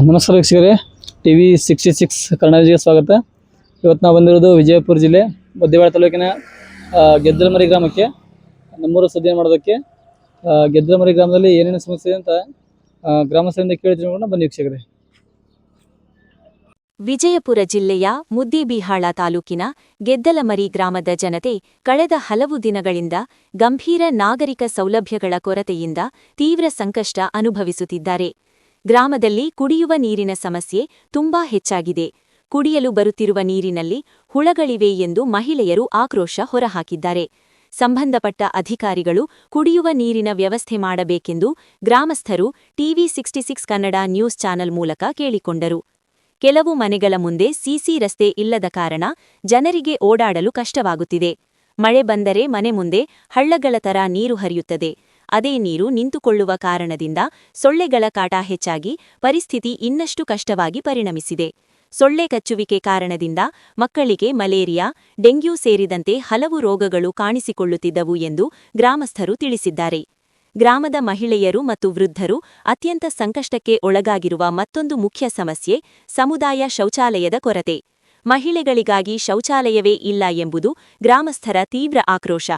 ನಮಸ್ಕಾರ ವೀಕ್ಷಕರೇ, TV 66 ಕನ್ನಡಜಿಗೆ ಸ್ವಾಗತ. ಇವತ್ತು ನಾವು ಬಂದಿರೋದು ವಿಜಯಪುರ ಜಿಲ್ಲೆ ಬದ್ದೇವಾಡ ತಾಲೂಕಿನ ಗೆದ್ದಲಮರಿ ಗ್ರಾಮಕ್ಕೆ ನಮ್ಮೂರು ಸದ್ಯ ಮಾಡೋದಕ್ಕೆ. ಗೆದ್ದಲಮರಿ ಗ್ರಾಮದಲ್ಲಿ ಏನೇನು ಸಮಸ್ಯೆ ಇದೆ ಅಂತ ಗ್ರಾಮಸ್ಥರಿಂದ ಕೇಳ್ತಿರೋಣ, ಬನ್ನಿ ವೀಕ್ಷಕರೇ. ವಿಜಯಪುರ ಜಿಲ್ಲೆಯ ಮುದ್ದೇಬಿಹಾಳ ತಾಲೂಕಿನ ಗೆದ್ದಲಮರಿ ಗ್ರಾಮದ ಜನತೆ ಕಳೆದ ಹಲವು ದಿನಗಳಿಂದ ಗಂಭೀರ ನಾಗರಿಕ ಸೌಲಭ್ಯಗಳ ಕೊರತೆಯಿಂದ ತೀವ್ರ ಸಂಕಷ್ಟ ಅನುಭವಿಸುತ್ತಿದ್ದಾರೆ. ಗ್ರಾಮದಲ್ಲಿ ಕುಡಿಯುವ ನೀರಿನ ಸಮಸ್ಯೆ ತುಂಬಾ ಹೆಚ್ಚಾಗಿದೆ. ಕುಡಿಯಲು ಬರುತ್ತಿರುವ ನೀರಿನಲ್ಲಿ ಹುಳಗಳಿವೆ ಎಂದು ಮಹಿಳೆಯರು ಆಕ್ರೋಶ ಹೊರಹಾಕಿದ್ದಾರೆ. ಸಂಬಂಧಪಟ್ಟ ಅಧಿಕಾರಿಗಳು ಕುಡಿಯುವ ನೀರಿನ ವ್ಯವಸ್ಥೆ ಮಾಡಬೇಕೆಂದು ಗ್ರಾಮಸ್ಥರು TV 66 ಕನ್ನಡ ನ್ಯೂಸ್ ಚಾನೆಲ್ ಮೂಲಕ ಕೇಳಿಕೊಂಡರು. ಕೆಲವು ಮನೆಗಳ ಮುಂದೆ ಸಿಸಿ ರಸ್ತೆ ಇಲ್ಲದ ಕಾರಣ ಜನರಿಗೆ ಓಡಾಡಲು ಕಷ್ಟವಾಗುತ್ತಿದೆ. ಮಳೆ ಬಂದರೆ ಮನೆ ಮುಂದೆ ಹಳ್ಳಗಳ ತರ ನೀರು ಹರಿಯುತ್ತದೆ. ಅದೇ ನೀರು ನಿಂತುಕೊಳ್ಳುವ ಕಾರಣದಿಂದ ಸೊಳ್ಳೆಗಳ ಕಾಟ ಹೆಚ್ಚಾಗಿ ಪರಿಸ್ಥಿತಿ ಇನ್ನಷ್ಟು ಕಷ್ಟವಾಗಿ ಪರಿಣಮಿಸಿದೆ. ಸೊಳ್ಳೆ ಕಚ್ಚುವಿಕೆ ಕಾರಣದಿಂದ ಮಕ್ಕಳಿಗೆ ಮಲೇರಿಯಾ, ಡೆಂಗ್ಯೂ ಸೇರಿದಂತೆ ಹಲವು ರೋಗಗಳು ಕಾಣಿಸಿಕೊಳ್ಳುತ್ತಿದ್ದವು ಎಂದು ಗ್ರಾಮಸ್ಥರು ತಿಳಿಸಿದ್ದಾರೆ. ಗ್ರಾಮದ ಮಹಿಳೆಯರು ಮತ್ತು ವೃದ್ಧರು ಅತ್ಯಂತ ಸಂಕಷ್ಟಕ್ಕೆ ಒಳಗಾಗಿರುವ ಮತ್ತೊಂದು ಮುಖ್ಯ ಸಮಸ್ಯೆ ಸಮುದಾಯ ಶೌಚಾಲಯದ ಕೊರತೆ. ಮಹಿಳೆಗಳಿಗಾಗಿ ಶೌಚಾಲಯವೇ ಇಲ್ಲ ಎಂಬುದು ಗ್ರಾಮಸ್ಥರ ತೀವ್ರ ಆಕ್ರೋಶ.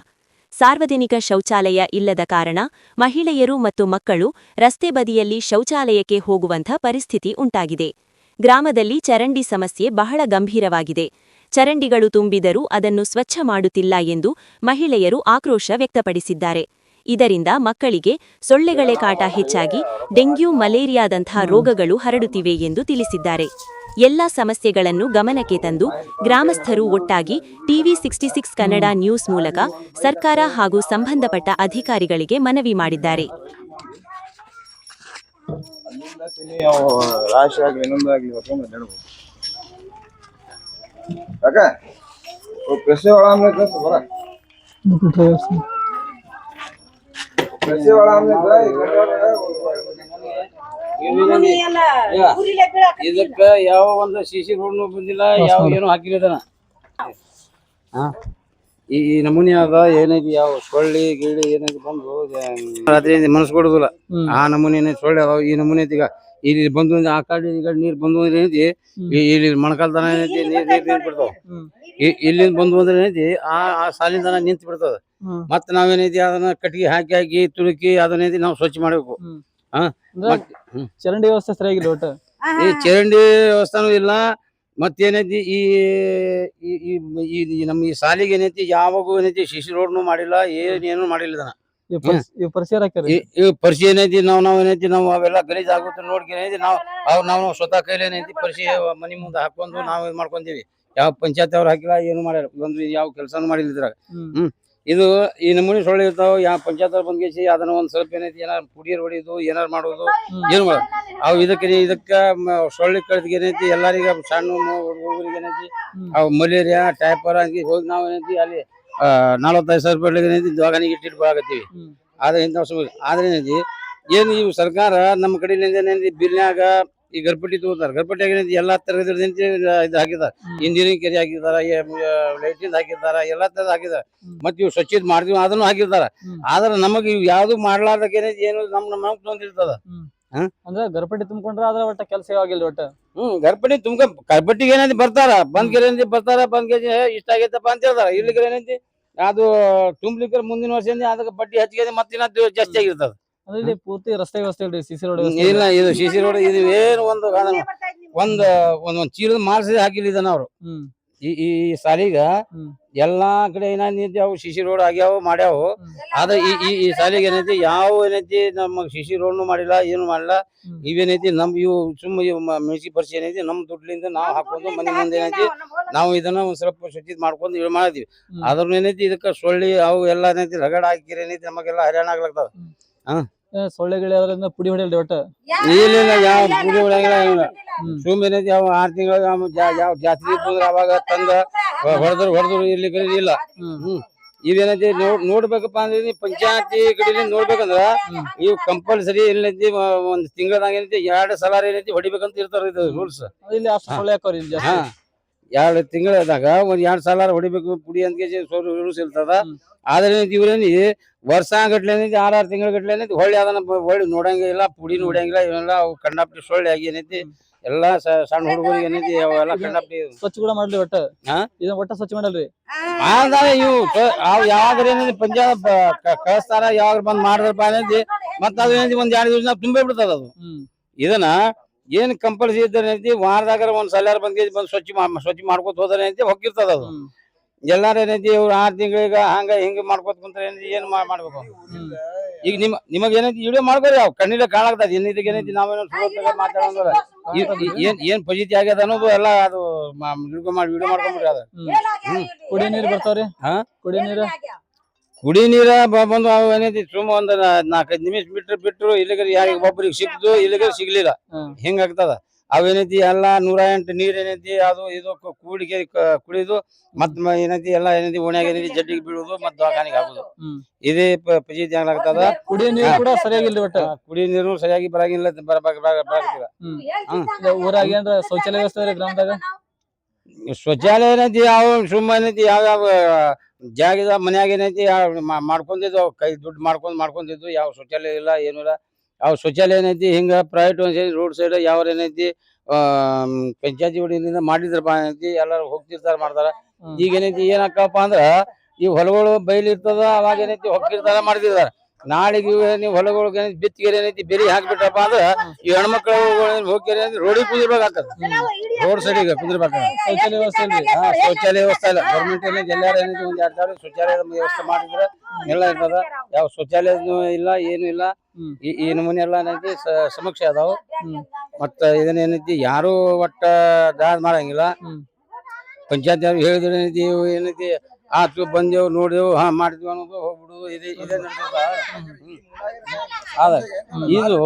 ಸಾರ್ವಜನಿಕ ಶೌಚಾಲಯ ಇಲ್ಲದ ಕಾರಣ ಮಹಿಳೆಯರು ಮತ್ತು ಮಕ್ಕಳು ರಸ್ತೆ ಬದಿಯಲ್ಲಿ ಶೌಚಾಲಯಕ್ಕೆ ಹೋಗುವಂಥ ಪರಿಸ್ಥಿತಿ ಉಂಟಾಗಿದೆ. ಗ್ರಾಮದಲ್ಲಿ ಚರಂಡಿ ಸಮಸ್ಯೆ ಬಹಳ ಗಂಭೀರವಾಗಿದೆ. ಚರಂಡಿಗಳು ತುಂಬಿದರೂ ಅದನ್ನು ಸ್ವಚ್ಛ ಮಾಡುತ್ತಿಲ್ಲ ಎಂದು ಮಹಿಳೆಯರು ಆಕ್ರೋಶ ವ್ಯಕ್ತಪಡಿಸಿದ್ದಾರೆ. ಇದರಿಂದ ಮಕ್ಕಳಿಗೆ ಸೊಳ್ಳೆಗಳ ಕಾಟ ಹೆಚ್ಚಾಗಿ ಡೆಂಗ್ಯೂ, ಮಲೇರಿಯಾದಂತಹ ರೋಗಗಳು ಹರಡುತ್ತಿವೆ ಎಂದು ತಿಳಿಸಿದ್ದಾರೆ. ಎಲ್ಲ ಸಮಸ್ಯೆಗಳನ್ನು ಗಮನಕ್ಕೆ ತಂದು ಗ್ರಾಮಸ್ಥರು ಒಟ್ಟಾಗಿ TV 66 ಕನ್ನಡ ನ್ಯೂಸ್ ಮೂಲಕ ಸರ್ಕಾರ ಹಾಗೂ ಸಂಬಂಧಪಟ್ಟ ಅಧಿಕಾರಿಗಳಿಗೆ ಮನವಿ ಮಾಡಿದ್ದಾರೆ. ಇದಕ್ಕ ಯಾವ ಒಂದು ಸಿಸಿ ರೋಡ್ ಬಂದಿಲ್ಲ, ಯಾವ ಏನು ಹಾಕಿಲ್ಲ. ಈ ನಮೂನಿ ಅದ ಏನೈತಿ, ಯಾವ ಸೊಳ್ಳಿ ಗಿಳಿ ಏನೈತಿ ಬಂದು ರಾತ್ರಿ ಮನಸ್ಸು ಕೊಡುದಿಲ್ಲ. ಆ ನಮೂನಿ ಏನೈತಿ ಸೊಳ್ಳೆ ಅದಾವ. ಈ ನಮೂನಿ ಐತಿ. ಈಗ ಇಲ್ಲಿ ಬಂದು ಆ ಕಡೆ ಈ ಕಡೆ ನೀರ್ ಬಂದು ಅಂದ್ರೆ ಏನೈತಿ, ಇಲ್ಲಿ ಮೊಣಕಾಲ್ತನ ಏನೈತಿ ನೀರ್ ಬಿಡ್ತಾವ. ಇಲ್ಲಿಂದ ಬಂದು ಅಂದ್ರೆ ಏನೈತಿ ಆ ಸಾಲಿಂದ ನಿಂತು ಬಿಡ್ತದ. ಮತ್ ನಾವೇನೈತಿ ಅದನ್ನ ಕಟ್ಟಿಗೆ ಹಾಕಿ ತುಳುಕಿ ಅದನ್ನೈತಿ ನಾವು ಸ್ವಚ್ಛ ಮಾಡ್ಬೇಕು. ಚರಂಡಿ ವ್ಯವಸ್ಥೆ ಸರಿಯಾಗಿಲ್ಲ. ಒಟ್ಟು ಈ ಚರಂಡಿ ವ್ಯವಸ್ಥಾನು ಇಲ್ಲ. ಮತ್ತೇನೈತಿ ಈ ನಮ್ಮ ಈ ಸಾಲಿಗೆ ಏನೈತಿ ಯಾವಾಗೂ ಏನೈತಿ ಸಿಸಿ ರೋಡ್ನು ಮಾಡಿಲ್ಲ, ಏನೇನು ಮಾಡಿಲ್ಲ. ಪರಿಚಯ ಏನೈತಿ ನಾವ್ ಏನೈತಿ ನಾವು ಅವೆಲ್ಲ ಗಲೀಜ್ ಆಗುತ್ತೆ ನೋಡ್ಕಿ ಏನೈತಿ ನಾವು ಸ್ವತಃ ಕೈಲಿ ಏನೈತಿ ಪರಿಚಯ ಮನಿ ಮುಂದೆ ಹಾಕೊಂಡು ನಾವು ಇದು ಮಾಡ್ಕೊಂತೀವಿ. ಯಾವ ಪಂಚಾಯತ್ ಅವ್ರು ಹಾಕಿಲ್ಲ, ಏನು ಮಾಡ್ಯಾರ, ಒಂದು ಯಾವ ಕೆಲಸನೂ ಮಾಡಿಲ್ಲ ಇದ್ರಾಗ. ಇದು ಈ ನಮೂನಿ ಸೊಳ್ಳೆ ಇರ್ತಾವ. ಯಾವ ಪಂಚಾಯತ್ ಅವ್ರು ಬಂದ್ಗೇಸಿ ಅದನ್ನ ಒಂದ್ ಸ್ವಲ್ಪ ಏನೈತಿ ಏನಾರು ಪುಡಿಯರ್ ಹೊಡಿಯೋದು ಏನಾರು ಮಾಡೋದು ಏನು ಮಾಡೋದು. ಅವು ಇದಕ್ಕ ಸೊಳ್ಳೆ ಕಳೆದ್ಗೆ ಏನೈತಿ ಎಲ್ಲರಿಗ ಸಣ್ಣ ಹುಡುಗರಿಗೆ ಏನೈತಿ ಅವು ಮಲೇರಿಯಾ, ಟೈಫಾಯ್ಡ್ ಅಂತ ಹೋಗಿ ನಾವು ಏನೈತಿ ಅಲ್ಲಿ 45,000 ರೂಪಾಯಿ ಏನೈತಿ ದವಾಖಾನಿಗೆ ಇಟ್ಟಿಟ್ಟು ಬರಾಕತ್ತೀವಿ. ಆದ್ರೆ ಇಂಥ ಆದ್ರೆ ಏನೈತಿ ಏನು ಇವು ಸರ್ಕಾರ ನಮ್ಮ ಕಡೆಯಿಂದ ಏನೈತಿ ಬಿಲ್ನ್ಯಾಗ ಈ ಗರ್ಪಟ್ಟಿ ತಗೋತಾರ. ಗರ್ಪಟ್ಟಿಯಾಗ ಏನೈತಿ ಎಲ್ಲಾ ತರಗತಿ ಇದು ಹಾಕಿದಾರ. ಇಂಜಿನಿಯರಿಂಗ್ ಕೆರೆ ಹಾಕಿದಾರ, ಲೈಟಿಂದ ಹಾಕಿದಾರ, ಎಲ್ಲಾ ತರದ ಹಾಕಿದಾರ. ಮತ್ ಇವ್ ಸ್ವಚ್ಛತೆ ಮಾಡ್ತೀವಿ ಅದನ್ನು ಹಾಕಿರ್ತಾರ. ಆದ್ರ ನಮಗ್ ಇವ್ ಯಾವ್ದು ಮಾಡ್ಲಾರ್ದಕ್ಕೆ ಏನೈತಿ ಏನು ನಮ್ ತೊಂದಿರ್ತದ. ಅಂದ್ರೆ ಗರ್ಪಟ್ಟಿ ತುಂಬ್ಕೊಂಡ್ರ ಅದ್ರ ಒಟ್ಟ ಕೆಲಸ ಆಗಿಲ್ಲ. ಒಟ್ಟ ಗರ್ಪಟ್ಟಿ ಗರ್ಪಟ್ಟಿಗೆ ಏನೈತಿ ಬರ್ತಾರ, ಬಂದ್ ಬರ್ತಾರ, ಬಂದ್ ಇಷ್ಟ ಆಗೈತಪ್ಪ ಅಂತ ಹೇಳ್ತಾರ. ಇಲ್ಲಿಗೆ ಏನೈತಿ ಅದು ತುಂಬ್ಲಿಕ್ಕೆ ಮುಂದಿನ ವರ್ಷ ಅದಕ್ಕೆ ಬಡ್ಡಿ ಹೆಚ್ಚಿಗೆ ಮತ್ತಿನ ಜಾಸ್ತಿ ಆಗಿರ್ತದ. ಅಂದ್ರೆ ಪೂರ್ತಿ ರಸ್ತೆ ವ್ಯವಸ್ಥೆ ಇಲ್ರಿ, ಸಿಸಿ ರೋಡ್ ಇಲ್ಲ. ಇದು ಸಿಸಿ ರೋಡ್ ಇದು ಏನು ಒಂದ್ ಚೀಲದ ಮಾರ್ಸಿ ಹಾಕಿಲ್ಲ ಅವ್ರು. ಈ ಸಾಲಿಗ ಎಲ್ಲಾ ಕಡೆ ಏನೈತಿ ಅವು ಸಿಸಿ ರೋಡ್ ಆಗ್ಯಾವ ಮಾಡ್ಯಾವ. ಆದ್ರೆ ಈ ಸಾಲಿಗೆ ಏನೈತಿ ಯಾವ ಏನೈತಿ ನಮಗ್ ಸಿಸಿ ರೋಡ್ನು ಮಾಡಿಲ್ಲ, ಏನು ಮಾಡಿಲ್ಲ. ಇವೇನೈತಿ ಇವು ಸುಮ್ಮ ಮ್ಯೂನಿಸಿಪಲ್ ಏನೈತಿ ನಮ್ ದುಡ್ಲಿಂದ ನಾವ್ ಹಾಕೊಂಡು ಮನೆ ಮುಂದೆ ಏನೈತಿ ನಾವು ಇದನ್ನ ಒಂದ್ ಸ್ವಲ್ಪ ಸ್ವಚ್ಛತೆ ಮಾಡ್ಕೊಂಡು ಇವ್ ಮಾಡಿದ್ವಿ. ಆದ್ರೂ ಏನೈತಿ ಇದಕ್ಕ ಸೊಳ್ಳಿ ಅವು ಎಲ್ಲಾ ಏನೈತಿ ರಗಡ ಹಾಕಿರಿ ಏನೈತಿ ನಮಗೆಲ್ಲ ಹೈರಾಣ ಆಗ್ಲತ್ತದ. ಸೊಳ್ಳೆಗಳು ಅದರಿಂದ ಪುಡಿ ಹೊಡೆಯಲ್ರಿ. ಒಟ್ಟ ಇಲ್ಲ ಯಾವ ಪುಡಿ ಹೊಡೆಯಂಗಿಲ್ಲ, ಏನಿಲ್ಲ. ಸುಮ್ ಏನೈತಿ ಯಾವ 6 ತಿಂಗಳು ಯಾವ ಜಾಸ್ತಿ ಬಂದ್ರ ಅವಾಗ ತಂದ ಹೊಡೆದ್ರು ಇಲ್ಲಿ ಕಡೆ ಇಲ್ಲ. ಇವೇನೈತಿ ನೋಡ್ಬೇಕಪ್ಪ ಅಂದ್ರೆ ಪಂಚಾಯತಿ ಕಡೆ ನೋಡ್ಬೇಕಂದ್ರ ಇವ್ ಕಂಪಲ್ಸರಿ ಏನೈತಿ ಒಂದ್ ತಿಂಗಳದಾಗ ಏನೈತಿ 2 ಸಲ ಏನೈತಿ ಹೊಡಿಬೇಕಂತ ಇರ್ತಾರ. ಇದು ರೂಲ್ಸ್. ಇಲ್ಲಿ ಅಷ್ಟು ಸೊಳ್ಳೆ ಹಾಕೋರಿ. 2 ತಿಂಗಳದಾಗ ಒಂದ್ 2 ಸಲ ಹೊಡಿಬೇಕು ಪುಡಿ ಅಂತ ರೂಲ್ಸ್ ಇರ್ತದ. ಆದ್ರೆ ಇವ್ರೇನಿ ವರ್ಷ ಗಟ್ಲೆ 6 ತಿಂಗಳ ಗಟ್ಲೆ ಹೊಳ್ಳಿ ಅದನ್ನ ಹೊಳ್ಳಿ ನೋಡಂಗೇ ಇಲ್ಲ, ಪುಡಿ ನೋಡಂಗಿಲ್ಲ, ಇವೆಲ್ಲ ಅವು ಕಂಡಾಪಟ್ಟಿ ಸೊಳ್ಳೆ ಆಗಿ ಏನೈತಿ ಎಲ್ಲಾ ಸಣ್ಣ ಹುಡುಗರಿಗೆ ಏನೈತಿ ಅವೆಲ್ಲ ಕಂಡಾಪಟ್ಟಿ ಸ್ವಚ್ಛ ಕೂಡ ಮಾಡ್ಲಿ ಒಟ್ಟ ಇದನ್ನ ಒಟ್ಟ ಸ್ವಚ್ಛ ಮಾಡಲ್ರಿ. ಇವು ಅವ್ ಯಾವಾಗ ಏನೈತಿ ಪಂಚಾಯತ್ ಕಳಿಸ್ತಾರ, ಯಾವಾಗ ಬಂದ್ ಮಾಡಿದ್ರಪ್ಪ ಏನೈತಿ ಮತ್ತ ಅದು ಏನೈತಿ ಒಂದ್ 2 ದಿವಸ ತುಂಬೇ ಬಿಡ್ತದ ಅದು. ಇದನ್ನ ಏನ್ ಕಂಪಲ್ಸರಿ ಇದ್ದೈತಿ ವಾರದಾಗ ಒಂದ್ ಸಲ ಬಂದ್ ಸ್ವಚ್ಛ ಮಾಡ್ಕೊತ ಹೋದ್ರೆ ಏನೈತಿ ಹೊಕ್ಕಿರ್ತದ ಅದು. ಎಲ್ಲಾರ ಏನೈತಿ ಇವ್ರು 6 ತಿಂಗಳಿಗೆ ಹಂಗ ಹಿಂಗ ಮಾಡ್ಕೊತ ಕುಂತ್ರ ಏನ್ ಮಾಡ್ಬೇಕು. ಈಗ ನಿಮಗ ಏನೈತಿ ವಿಡಿಯೋ ಮಾಡ್ಕೋರಿ, ಅವ್ ಕಣ್ಣಿಲೆ ಕಾಣಾಗ್ತದ ಏನೈತಿ ಏನೈತಿ ನಾವೇನೋ ಮಾತಾಡೋದ್ರ ಏನ್ ಫಜಿತಿ ಆಗ್ಯದ ಅನ್ನೋದು ಎಲ್ಲ ಅದು ವಿಡಿಯೋ ಮಾಡ್ಕೊಂಡ್ಬಿಡ್ರಿ ಅದ. ಕುಡಿಯ ನೀರ್ ಬರ್ತಾವ್ರಿ. ಕುಡಿ ನೀರ ಬಂದು ಅವು ಏನೈತಿ ಸುಮ್ಮ ಒಂದ್ 4-5 ನಿಮಿಷ ಬಿಟ್ರು ಇಲ್ಲಿಗರ ಯಾರಿಗೆ ಒಬ್ಬರಿಗೆ ಸಿಕ್ತು ಇಲ್ಲಿಗರ ಸಿಗ್ಲಿಲ್ಲ, ಹಿಂಗಾಗ್ತದ. ಅವೇನೈತಿ ಎಲ್ಲಾ 108 ನೀರ್ ಏನೈತಿ ಅದು ಇದು ಕೂಡಿಗೆ ಕುಡಿದು ಮತ್ ಏನೈತಿ ಎಲ್ಲಾ ಏನೈತಿ ಓಣ್ಯಾಗ ಏನೈತಿ ಜಡ್ಡಿಗೆ ಬೀಳುದು ಮತ್ ದವಾಖಾನಿಗೆ ಆಗುದು. ಇದೇ ಫಜಿತಿ ಆಗ್ತದ. ಕುಡಿಯ ನೀರು ಕೂಡ ಸರಿಯಾಗಿಲ್ಲ ಒಟ್ಟ. ಕುಡಿಯ ನೀರು ಸರಿಯಾಗಿ ಬರಂಗಿಲ್ಲ. ಊರಾಗ ಏನ್ರ ಶೌಚಾಲಯ ವ್ಯವಸ್ಥೆ ರೀ ಗ್ರಾಮದಾಗ? ಶೌಚಾಲಯ ಏನೈತಿ ಯಾವ ಸುಮ್ಮ ಏನೈತಿ ಯಾವ್ಯಾವ ಜಾಗದ ಮನ್ಯಾಗ ಏನೈತಿ ಮಾಡ್ಕೊಂಡಿದ್ದು ಕೈ ದುಡ್ಡು ಮಾಡ್ಕೊಂಡಿದ್ದು. ಯಾವ ಶೌಚಾಲಯ ಇಲ್ಲ, ಏನು ಇಲ್ಲ. ಯಾವ ಶೌಚಾಲಯ ಏನೈತಿ ಹಿಂಗ ಪ್ರೈವೇಟ್ ರೋಡ್ ಸೈಡ್ ಯಾವ ಏನೈತಿ ಪಂಚಾಯತಿ ವಡಿಯಿಂದ ಮಾಡಿದ್ರಪ್ಪ ಏನೈತಿ ಎಲ್ಲಾರು ಹೋಗ್ತಿರ್ತಾರ ಮಾಡ್ತಾರ. ಈಗ ಏನೈತಿ ಏನಾಕಪ್ಪ ಅಂದ್ರ ಈ ಹೊಲಗಳು ಬೈಲಿರ್ತದ, ಅವಾಗ ಏನೈತಿ ಹೋಗ್ತಿರ್ತಾರ ಮಾಡ್ತಿರ್ತಾರ. ನಾಳೆಗೆ ನೀವು ಹೊಲಗಳಿಗೆ ಬಿತ್ತಿಗೆ ಏನೈತಿ ಬೆರಿ ಹಾಕ್ಬಿಟ್ರಪ್ಪ ಅಂದ್ರ ಈ ಹೆಣ್ಮಕ್ಳು ಹೋಗಿ ರೋಡಿಗೆ ಕುಂದಿರ್ಬೇಕಾಗ್ತದ, ರೋಡ್ ಸೈಡಿಗೆ ಕುಂದಿರ್ಬೇಕಾಗ. ಶೌಚಾಲಯ ವ್ಯವಸ್ಥೆ ಇಲ್ಲ. ಗೌರ್ಮೆಂಟ್ ಏನೈತಿ ಎಲ್ಲಾರು ಏನೈತಿ ಒಂದ್ 2 ಸಾವಿರ ಶೌಚಾಲಯದ ವ್ಯವಸ್ಥೆ ಮಾಡಿದ್ರೆ ಎಲ್ಲ ಇರ್ತದ. ಯಾವ ಶೌಚಾಲಯ ಇಲ್ಲ, ಏನು ಇಲ್ಲ. ಈ ನಮೂನಿ ಎಲ್ಲಾ ಏನೈತಿ ಸಮಸ್ಯೆ ಅದಾವ. ಮತ್ತ ಇದನ್ನ ಏನೈತಿ ಯಾರು ಒಟ್ಟ ದಾದ್ ಮಾಡಂಗಿಲ್ಲ. ಪಂಚಾಯತ್ ಯಾರು ಹೇಳಿದ್ರೆ ಏನೈತಿ ಏನೈತಿ ಆತು ಬಂದೇವು ನೋಡಿದೆವು ಮಾಡಿದ್ವಿ ಅನ್ನೋದು ಹೋಗ್ಬಿಡುದು ಇದೇ ನಡ್ದ. ಇದು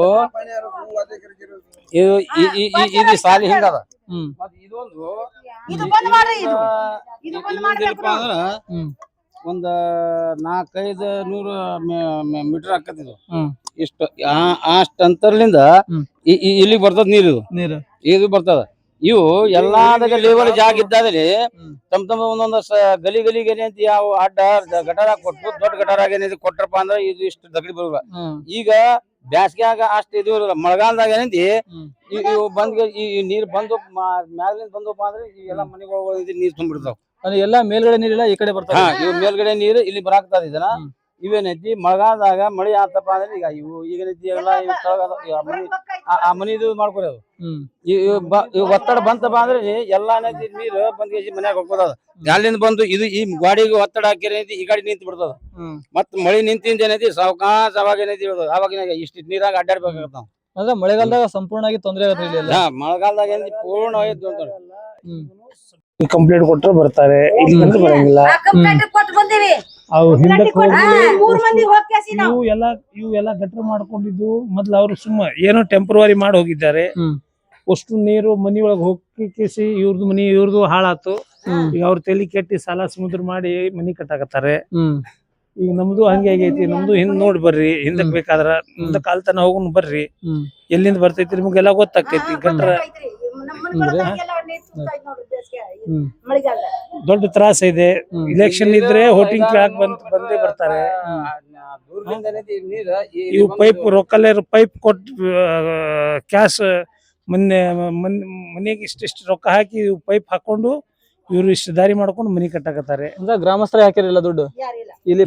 ಸಾಲಿ ಹಿಂಗದ. ಇದೊಂದು ಅಂದ್ರ ಒಂದ 400-500 ಮೀಟರ್ ಆಕತಿ ಇದು. ಇಷ್ಟ ಅಷ್ಟ ಅಂತರ್ಲಿಂದ ಇಲ್ಲಿಗೆ ಬರ್ತದ ನೀರು ಇದು ಬರ್ತದ. ಇವು ಎಲ್ಲಾದಾಗ ಲೇವಲ್ ಜಾಗ ಇದ್ದಾದ್ರೆ ತಮ್ಮ ಒಂದೊಂದು ಗಲಿಗೆ ಏನೈತಿ ಯಾವ ಅಡ್ಡ ಗಟಾರ ಕೊಟ್ಟು ದೊಡ್ಡ ಗಟಾರ ಏನೈತಿ ಕೊಟ್ರಪ್ಪ ಅಂದ್ರ ಇದು ಇಷ್ಟು ದಗಡಿ ಬರುಲ್ಲ. ಈಗ ಬ್ಯಾಸ್ಗ್ಯಾಗ ಅಷ್ಟ ಇದು ಇರಲ್ಲ. ಮಳೆಗಾಲದಾಗ ಏನೈತಿ ಇವು ಬಂದ್ ಈ ನೀರ್ ಬಂದು ಮ್ಯಾಲಿಂದ ಬಂದಪ್ಪ ಅಂದ್ರೆ ಇವೆಲ್ಲ ಮನೆಗಳು ನೀರ್ ತುಂಬಿಡ್ತಾವ. ಎಲ್ಲಾ ಮೇಲ್ಗಡೆ ನೀರಿಲ್ಲ, ಈ ಕಡೆ ಬರ್ತಾವ. ಇವ್ ಮೇಲ್ಗಡೆ ನೀರು ಇಲ್ಲಿ ಬರಾಕ್ತದ. ಇದನ್ನ ಇವೇನೈತಿ ಮಳೆಗಾಲದಾಗ ಮಳಿ ಆತಪ್ಪ ಅಂದ್ರೆ ಈಗ ಈಗೈತಿ ಎಲ್ಲ ಆ ಮನಿದು ಮಾಡ್ಕೊರಿ. ಅದು ಒತ್ತಡ ಬಂತಪ್ಪ ಅಂದ್ರೆ ಎಲ್ಲಾ ಏನೈತಿ ನೀರು ಬಂದ್ ಮನ್ಯಾಗ ಹೋಗ್ಬೋದದ. ಅಲ್ಲಿಂದ ಬಂದು ಇದು ಈ ಗಾಡಿಗೆ ಒತ್ತಡ ಹಾಕಿರೈತಿ ಈ ಗಾಡಿ ನಿಂತು ಬಿಡ್ತದ. ಮತ್ ಮಳಿ ನಿಂತಿಂದ ಏನೈತಿ ಸಾವಕಾಶ ಅವಾಗ ಏನೈತಿ ಅವಾಗ ಇಷ್ಟ ನೀರಾಗ ಅಡ್ಡಾಡ್ಬೇಕಾಗತ್ತ ನಾವು. ಅಂದ್ರೆ ಮಳೆಗಾಲದಾಗ ಸಂಪೂರ್ಣವಾಗಿ ತೊಂದ್ರೆ ಆಗತ್ತೆ. ಮಳೆಗಾಲದಾಗ ಏನೈತಿ ಪೂರ್ಣವಾಗಿ ಕಂಪ್ಲೇಂಟ್ ಕೊಟ್ರೆ ಬರ್ತಾರೆ, ಇಲ್ಲಿ ಬರಂಗಿಲ್ಲ. ಅವು ಹಿಂದಕ್ಕೆ ಇವೆಲ್ಲ ಗಟ್ರ ಮಾಡ್ಕೊಂಡಿದ್ದು ಮೊದ್ಲು ಅವ್ರು ಸುಮ್ಮ ಏನೋ ಟೆಂಪ್ರವರಿ ಮಾಡಿ ಹೋಗಿದ್ದಾರೆ. ಅಷ್ಟು ನೀರು ಮನಿ ಒಳಗ್ ಹೋಗಿಸಿ ಇವ್ರದ್ದು ಮನಿ ಇವ್ರದ್ದು ಹಾಳಾತು. ಈಗ ಅವ್ರ ತಲೆ ಕೆಟ್ಟಿ ಸಾಲ ಸಮುದ್ರ ಮಾಡಿ ಮನಿ ಕಟ್ಟಾಕತ್ತಾರೆ. ಈಗ ನಮ್ದು ಹಂಗೆ ಆಗೈತಿ. ನಮ್ದು ಹಿಂದ್ ನೋಡಿ ಬರ್ರಿ, ಹಿಂದಕ್ ಬೇಕಾದ್ರ ಹಿಂದ ಕಾಲ್ತನ ಹೋಗುನ್ ಬರ್ರಿ, ಎಲ್ಲಿಂದ ಬರ್ತೈತಿ ನಿಮ್ಗೆಲ್ಲ ಗೊತ್ತಾಕೈತಿ. ಗಟ್ರ ದೊಡ್ಡ ತ್ರಾಸ ಇದೆ. ಇಲೆಕ್ಷನ್ ಇದ್ರೆ ವೋಟಿಂಗ್ ಕೇಳಕ್ ಬಂದೇ ಬರ್ತಾರೆ. ಇವು ಪೈಪ್ ರೊಕ್ಕಲ್ಲ ಪೈಪ್ ಕೊಟ್ಟು ಕ್ಯಾಶ್ ಮನೆಗೆ ಇಷ್ಟಿಷ್ಟು ರೊಕ್ಕ ಹಾಕಿ ಪೈಪ್ ಹಾಕೊಂಡು ಇವ್ರು ಇಷ್ಟು ದಾರಿ ಮಾಡ್ಕೊಂಡು ಮನಿ ಕಟ್ಟಾಕತ್ತಾರೆ. ಅಂದ್ರೆ ಗ್ರಾಮಸ್ಥರ ಹಾಕಿರಲಿಲ್ಲ ದುಡ್ಡು ಇಲ್ಲಿ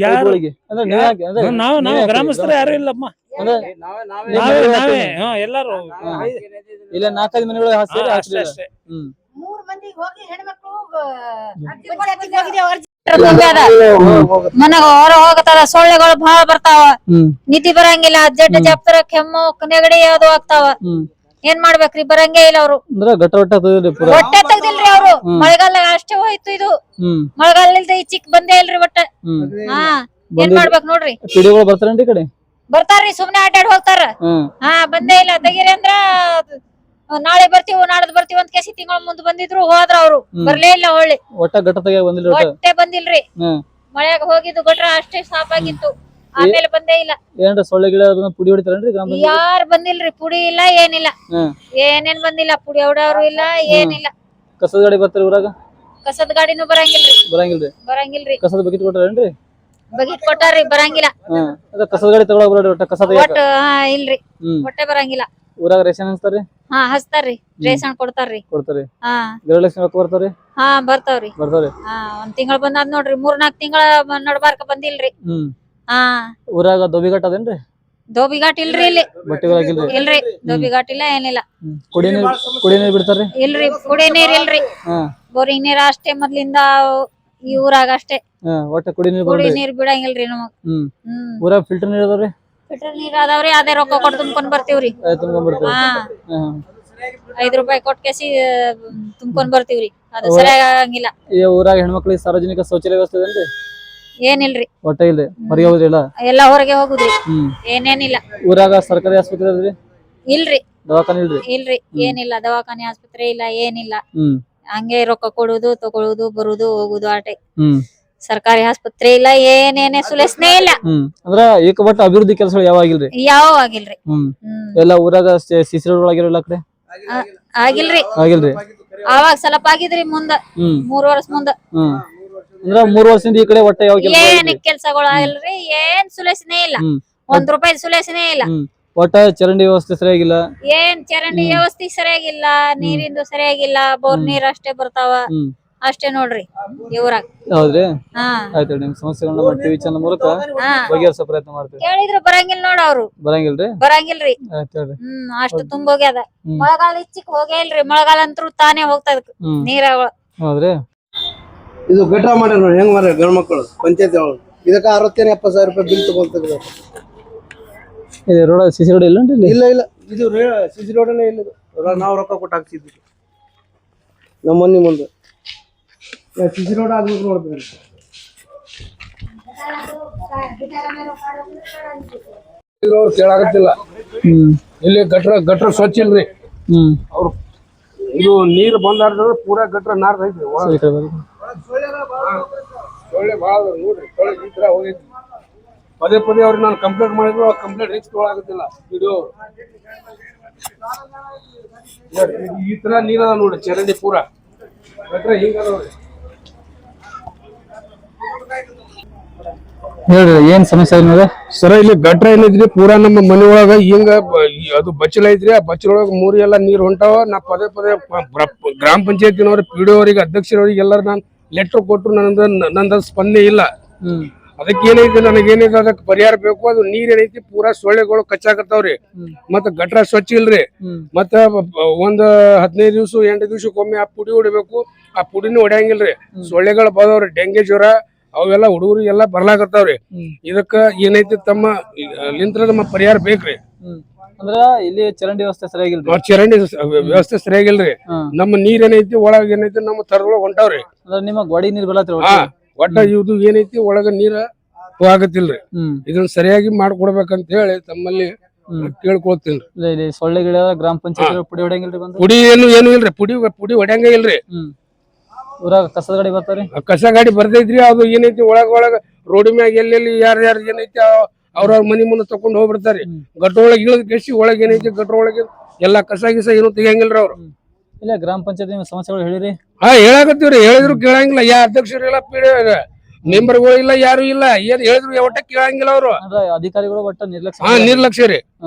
ನಾವು ಗ್ರಾಮಸ್ಥರ ಯಾರು ಇಲ್ಲಮ್ಮ. ನಾವೇ ಎಲ್ಲಾರು ಇಲ್ಲ 4-5 ಮನೆಗಳು ಅಷ್ಟೇ. ಮನಗ ಹೊರ ಹೋಗತಾರ, ಸೊಳ್ಳೆಗಳು ಬಹಳ ಬರ್ತಾವ, ನಿಧಿ ಬರಂಗಿಲ್ಲ, ಜಡ್ಡ ಜಪ್ತರ ಕೆಮ್ಮು ನೆಗಡಿ ಯಾವ್ದು ಆಗ್ತಾವ. ಏನ್ ಮಾಡ್ಬೇಕ್ರಿ? ಬರಂಗೇ ಇಲ್ಲ ಅವ್ರು. ಹೊಟ್ಟೆ ತೆಗ್ದಿಲ್ರಿ ಅವ್ರು. ಮಳೆಗಾಲ ಅಷ್ಟೇ ಹೋಯ್ತು ಇದು. ಮಳೆಗಾಲ ಇಲ್ದ ಈ ಚಿಕ್ಕ ಬಂದೇ ಇಲ್ರಿ ಒಟ್ಟ. ಏನ್ ಮಾಡ್ಬೇಕ್ ನೋಡ್ರಿ. ಬರ್ತಾರ್ರಿ, ಸುಮ್ನೆ ಅಡ್ಡಾಡ್ ಹೋಗ್ತಾರ. ಬಂದೇ ಇಲ್ಲ ತೆಗೀರಿ ಅಂದ್ರ ನಾಳೆ ಬರ್ತೀವಿ ನಾಡದ್ ಬರ್ತೀವಿ ಅಂತ ಕೇಸಿ ತಿಂಗಳ ಮುಂದ್ ಬಂದಿದ್ರು, ಹೋದ್ರ ಅವ್ರು ಬರ್ಲೇ ಇಲ್ಲ. ಹೊಳ್ಳಿ ಹೊಟ್ಟೆ ಬಂದಿಲ್ರಿ. ಮಳೆಯಾಗ ಹೋಗಿದ್ದು ಗಟ್ರ ಅಷ್ಟೇ ಸಾಪಾಗಿತ್ತು. ಆಮೇಲೆ ಬಂದೇ ಇಲ್ಲ. ಯಾರು ಬಂದಿಲ್ರಿ. ಪುಡಿ ಇಲ್ಲ, ಏನಿಲ್ಲ, ಏನೇನ್ ಬಂದಿಲ್ಲ. ಪುಡಿ ಹೊಡವ್ರು ಇಲ್ಲ, ಏನಿಲ್ಲ. ಕಸದ ಗಾಡಿ ಬರ್ತಾರೆ ಊರಾಗ ಕಸದ ಗಾಡಿನೂ ಬರಂಗಿಲ್ರಿ ಬರಂಗಿಲ್ರಿ ಕಸದ ಬಕೆಟ್ ಕೊಟ್ಟಾರೇನ್ರಿ ಬಗಿಟ್ ಕೊಟ್ಟಾರ್ರಿ ಬರಂಗಿಲ್ಲ ಅದ ಕಸದ ಗಾಡಿ ತಗೊಳಕ್ ಬರೋರಿ ಒಟ್ಟ ಕಸದ ಒಟ್ಟ ಇಲ್ರಿ ಒಟ್ಟೆ ಬರಂಗಿಲ್ಲ ಊರಾಗ ರೇಷನ್ ಹಂಚ್ತಾರಿ ಹಚ್ತಾರ್ರಿ ರೇಷನ್ ಕೊಡ್ತಾರ್ರಿ ಕೊಡ್ತಾರಿ ಗೃಹಲಕ್ಷ್ಮಿ ರೊಕ್ಕ ಬರ್ತಾವ್ರಿ ಬರ್ತಾವ್ರಿ ಒಂದ್ ತಿಂಗಳ ಬಂದಾದ್ ನೋಡ್ರಿ 3-4 ತಿಂಗಳ ನಡ್ಬಾರ್ಕ ಬಂದಿಲ್ರಿ ಊರಾಗ ದೋಬಿಘಾಟ್ ಅದೇನ್ರಿ ದೋಬಿಘಾಟ್ ಇಲ್ರಿ ಇಲ್ಲಿ ಬಟ್ಟೆಗಳಾಗಿಲ್ರಿ ಇಲ್ರಿ ದೋಬಿಘಾಟ್ ಇಲ್ಲ ಏನಿಲ್ಲ ಕುಡಿ ನೀರ್ ಬಿಡ್ತಾರ್ರಿ ಇಲ್ರಿ ಕುಡಿ ನೀರ್ ಇಲ್ರಿ ಬೋರಿಂಗ್ ನೀರ್ ಅಷ್ಟೇ ಮೊದ್ಲಿಂದ ಈ ಊರಾಗ ಅಷ್ಟೇ ಒಟ್ಟ ಕುಡಿ ನೀರ್ ಬಿಡಂಗಿಲ್ರಿ ನಮಗ್ ಊರಾಗ ಫಿಲ್ಟರ್ ನೀರ್ ಅದಾವ್ರಿ ಫಿಲ್ಟರ್ ನೀರ್ ಅದಾವ್ರಿ ಅದೇ ರೊಕ್ಕ ಕೊಟ್ಟು ತುಂಬ್ಕೊಂಡ್ ಬರ್ತೀವ್ರಿ ₹5 ಕೊಟ್ಟು ಕೇಸಿ ತುಂಬ್ಕೊಂಡ್ ಬರ್ತೀವ್ರಿ ಅದು ಸರಿಯಾಗಿ ಆಗಂಗಿಲ್ಲ ಊರಾಗ ಹೆಣ್ಮಕ್ಳಿಗೆ ಸಾರ್ವಜನಿಕ ಶೌಚಾಲಯ ವ್ಯವಸ್ಥೆ ಅದೇನ್ರಿ ಏನಿಲ್ರಿ ಒಟ್ಟ ಇಲ್ರಿ ಹೊರಗೆ ಹೋದ್ರಿಲ್ಲ ಎಲ್ಲಾ ಹೊರಗೆ ಹೋಗುದ್ರಿ ಏನೇನಿಲ್ಲ ಊರಾಗ ಸರ್ಕಾರಿ ಆಸ್ಪತ್ರೆ ಅದ್ರಿ ಇಲ್ರಿ ದವಾಖಾನೆ ಇಲ್ರಿ ಏನಿಲ್ಲ ದವಾಖಾನೆ ಆಸ್ಪತ್ರೆ ಇಲ್ಲ ಏನಿಲ್ಲ ಹಂಗೆ ರೊಕ್ಕ ಕೊಡುದು ತಗೊಳುದು ಬರುದು ಹೋಗುದು ಆಟೆ ಸರ್ಕಾರಿ ಆಸ್ಪತ್ರೆ ಇಲ್ಲ ಏನೇನೆ ಸುಲೆಸ್ನೇ ಇಲ್ಲ ಅಂದ್ರ ಏಕಬಟ್ಟ ಅಭಿವೃದ್ಧಿ ಕೆಲಸಗಳು ಯಾವ ಆಗಿಲ್ರಿ ಎಲ್ಲ ಊರಾಗ ಸಿಸಿ ರೋಡ್ ಒಳಗಿರಲ್ಲ ಕಡೆ ಆಗಿಲ್ರಿ ಅವಾಗ ಸ್ವಲ್ಪ ಆಗಿದ್ರಿ ಮುಂದ 3 ವರ್ಷ ಮುಂದ ಅಂದ್ರ 3 ವರ್ಷದಿಂದ ಈ ಕಡೆ ಒಟ್ಟ ಯಾವ ಏನ್ ಕೆಲ್ಸಗಳು ಆಗಿಲ್ರಿ ಏನ್ ಸುಲೆಸ್ನೇ ಇಲ್ಲ ₹1 ಸುಲೆಸ್ನೇ ಇಲ್ಲ ಒಟ್ಟ ಚರಂಡಿ ವ್ಯವಸ್ಥೆ ಸರಿಯಾಗಿಲ್ಲ ಏನ್ ಚರಂಡಿ ವ್ಯವಸ್ಥೆ ಸರಿಯಾಗಿಲ್ಲ ನೀರಿಂದು ಸರಿಯಾಗಿಲ್ಲ ಬೋರ್ ನೀರ್ ಅಷ್ಟೇ ಬರ್ತಾವ ಅಷ್ಟೇ ನೋಡ್ರಿ ಇವ್ರಾಗ ಹೌದ್ರಿ ಆಯ್ತು ನಿಮ್ ಸಮಸ್ಯೆಗಳನ್ನ ನಮ್ಮ ಟಿವಿ ಚಾನಲ್ ಮೂಲಕ ಬಗೆಹರಿಸೋ ಪ್ರಯತ್ನ ಮಾಡ್ತೀವಿ ಕೇಳಿದ್ರು ಬರಂಗಿಲ್ಲ ನೋಡ ಅವ್ರು ಬರಂಗಿಲ್ರಿ ಅಷ್ಟು ತುಂಬೋಗ್ಯದ ಮಳೆಗಾಲ ಇಚ್ಚಿಕ್ ಹೋಗೇ ಇಲ್ರಿ ಮಳೆಗಾಲ ಅಂತೂ ತಾನೇ ಹೋಗ್ತದ ನೀರ ಹೌದ್ರಿ ಇದು ಗಟ್ರ ಮಾಡ್ಯಾರ ನೋಡಿ ಹೆಂಗ್ ಮಾಡ್ಯಾರ ಗಂಡ್ ಮಕ್ಕಳು ಪಂಚಾಯತ್ ಒಳಗ ಇದಕ್ಕ 60,000-70,000 ಬಿಲ್ ತಗೊಂತದ ರೋಡ್ ಸಿಸಿ ರೋಡ್ ಇಲ್ಲ ಇಲ್ಲ ಇದು ಸಿಸಿ ರೋಡನೇ ಇಲ್ಲ ನಾವು ರೊಕ್ಕ ಕೊಟ್ಟು ಹಾಕ್ಸಿದ್ವಿ ನಮ್ಮ ಮನೆ ಮುಂದೆ ಸಿಸಿ ರೋಡ್ ಆಗ್ಬೇಕು ನೋಡ್ತೀವಿ ಕೇಳಾಗತ್ತಿಲ್ಲ ಇಲ್ಲಿ ಗಟ್ರ ಸ್ವಚ್ಛ ಇಲ್ರಿ ಅವ್ರು ಇದು ನೀರು ಬಂದಾರ ಪೂರಾ ಗಟ್ರ ನಾರ್ದ ಐತಿ ಸೊಳ್ಳೆ ಭಾಳ ನೋಡ್ರಿ ಸೊಳ್ಳೆ ಈ ತರ ಹೋಗೈತಿ ಪದೇ ಅವ್ರಿಗೆ ನಾನು ಕಂಪ್ಲೇಂಟ್ ಮಾಡಿದ್ರು ಆ ಕಂಪ್ಲೇಂಟ್ ರಿಸ್ಕ್ ತೊಗೊಳಾಗತ್ತಿಲ್ಲ ವಿಡಿಯೋ ಈ ತರ ನೀರದ ನೋಡಿ ಚರಂಡಿ ಪೂರಾ ಗಟ್ರ ಹಿಂಗದವ್ರಿ ಹೇಳ್ರಿ ಏನ್ ಸಮಸ್ಯೆ ಐತಿ ಸರ ಇಲ್ಲಿ ಗಟ್ರ ಏನೈತ್ರಿ ಪೂರಾ ನಮ್ಮ ಮನೆ ಒಳಗ ಹಿಂಗ ಅದು ಬಚ್ಚಲ ಐತ್ರಿ ಆ ಬಚ್ಚಲೊಳಗ ಮೂರಿ ಎಲ್ಲಾ ನೀರ್ ಹೊಂಟಾವ ನಾ ಪದೇ ಗ್ರಾಮ ಪಂಚಾಯತಿನವ್ರ ಪಿಡಿಒ ಅವ್ರಿಗೆ ಅಧ್ಯಕ್ಷರವ್ರಿಗೆ ಎಲ್ಲಾರು ನಾನು ಲೆಟರ್ ಕೊಟ್ರು ನಂದ ಸ್ಪಂದನೆ ಇಲ್ಲ ಅದಕ್ಕೆ ಏನೈತಿ ನನಗೇನೈತಿ ಅದಕ್ಕೆ ಪರಿಹಾರ ಬೇಕು ಅದು ನೀರ್ ಏನೈತಿ ಪೂರಾ ಸೊಳ್ಳೆಗಳು ಕಚ್ಚಾಕತ್ತಾವ್ರಿ ಮತ್ತ ಗಟ್ರ ಸ್ವಚ್ಛ ಇಲ್ರಿ ಮತ್ತ ಒಂದ್ 15 ದಿವ್ಸ 8 ದಿವ್ಸಕ್ಕೊಮ್ಮೆ ಆ ಪುಡಿ ಹೊಡಿಬೇಕು ಆ ಪುಡಿನೂ ಹೊಡ್ಯಾಂಗಿಲ್ರಿ ಸೊಳ್ಳೆಗಳು ಬದವ್ರಿ ಡೆಂಗಿ ಜ್ವರ ಅವೆಲ್ಲ ಹುಡುಗರು ಎಲ್ಲಾ ಬರ್ಲಾಕತ್ತಾವ್ರಿ ಇದಕ್ಕ ಏನೈತಿ ತಮ್ಮ ಲಿಂತ್ರ ನಮ್ಮ ಪರಿಹಾರ ಬೇಕ್ರಿ ಅಂದ್ರ ಇಲ್ಲಿ ಚರಂಡಿ ವ್ಯವಸ್ಥೆ ಸರಿಯಾಗಿಲ್ರಿ ಚರಂಡಿ ವ್ಯವಸ್ಥೆ ಸರಿಯಾಗಿಲ್ರಿ ನಮ್ಮ ನೀರ್ ಏನೈತಿ ಒಳಗ ಏನೈತಿ ನಮ್ಮ ತರದೊಳಗ ಹೊಂಟಾವ್ರಿ ನಿಮ್ಮ ಗೋಡಿ ನೀರ್ ಬರತ್ರಿ ಒಟ್ಟ ಇದು ಏನೈತಿ ಒಳಗ ನೀರ ಆಗತ್ತಿಲ್ರಿ ಇದನ್ನ ಸರಿಯಾಗಿ ಮಾಡ್ಕೊಡ್ಬೇಕಂತ ಹೇಳಿ ತಮ್ಮಲ್ಲಿ ಕೇಳ್ಕೊಳ್ತೀನಿ ಸೊಳ್ಳೆ ಗಿಡ ಗ್ರಾಮ ಪಂಚಾಯತ್ ಪುಡಿ ಹೊಡ್ಯಾಂಗಿಲ್ರಿ ಪುಡಿ ಏನು ಇಲ್ರಿ ಪುಡಿ ಹೊಡ್ಯಾಂಗ ಇಲ್ರಿ ಊರಾಗ ಕಸದ ಗಾಡಿ ಬರ್ತಾವ್ರಿ ಕಸ ಗಾಡಿ ಬರ್ತೈತ್ರಿ ಅದು ಏನೈತಿ ಒಳಗ ರೋಡ್ ಮ್ಯಾಗ ಎಲ್ಲೆಲ್ಲಿ ಯಾರು ಏನೈತಿ ಅವ್ರವ್ರ ಮನಿ ಮುಂದೆ ತಕೊಂಡ್ ಹೋಗ್ಬಿಡ್ತಾರಿ ಗಟ್ರೊಳಗೆ ಇಳದ್ ಕೆಸಿ ಒಳಗ ಏನೈತಿ ಗಟ್ರೊಳಗೆ ಎಲ್ಲಾ ಕಸ ಗಿಸ ಏನು ತೆಗಿಯಂಗಿಲ್ರಿ ಅವ್ರು ಇಲ್ಲ ಗ್ರಾಮ ಪಂಚಾಯತ್ ಸಮಸ್ಯೆಗಳು ಹೇಳಿರಿ ಹೇಳಾಕತ್ತೀವ್ರಿ ಹೇಳಿದ್ರು ಕೇಳಂಗಿಲ್ಲ ಯಾ ಅಧ್ಯಕ್ಷರು ಇಲ್ಲ ಪಿಡಿಒ ಮೆಂಬರ್ಗಳು ಇಲ್ಲ ಯಾರು ಇಲ್ಲ ಏನ್ ಹೇಳಿದ್ರು ಒಟ್ಟ ಕೇಳಂಗಿಲ್ಲ ಅವ್ರು ಅಧಿಕಾರಿಗಳು ಒಟ್ಟ ನಿರ್ಲಕ್ಷ್ಯ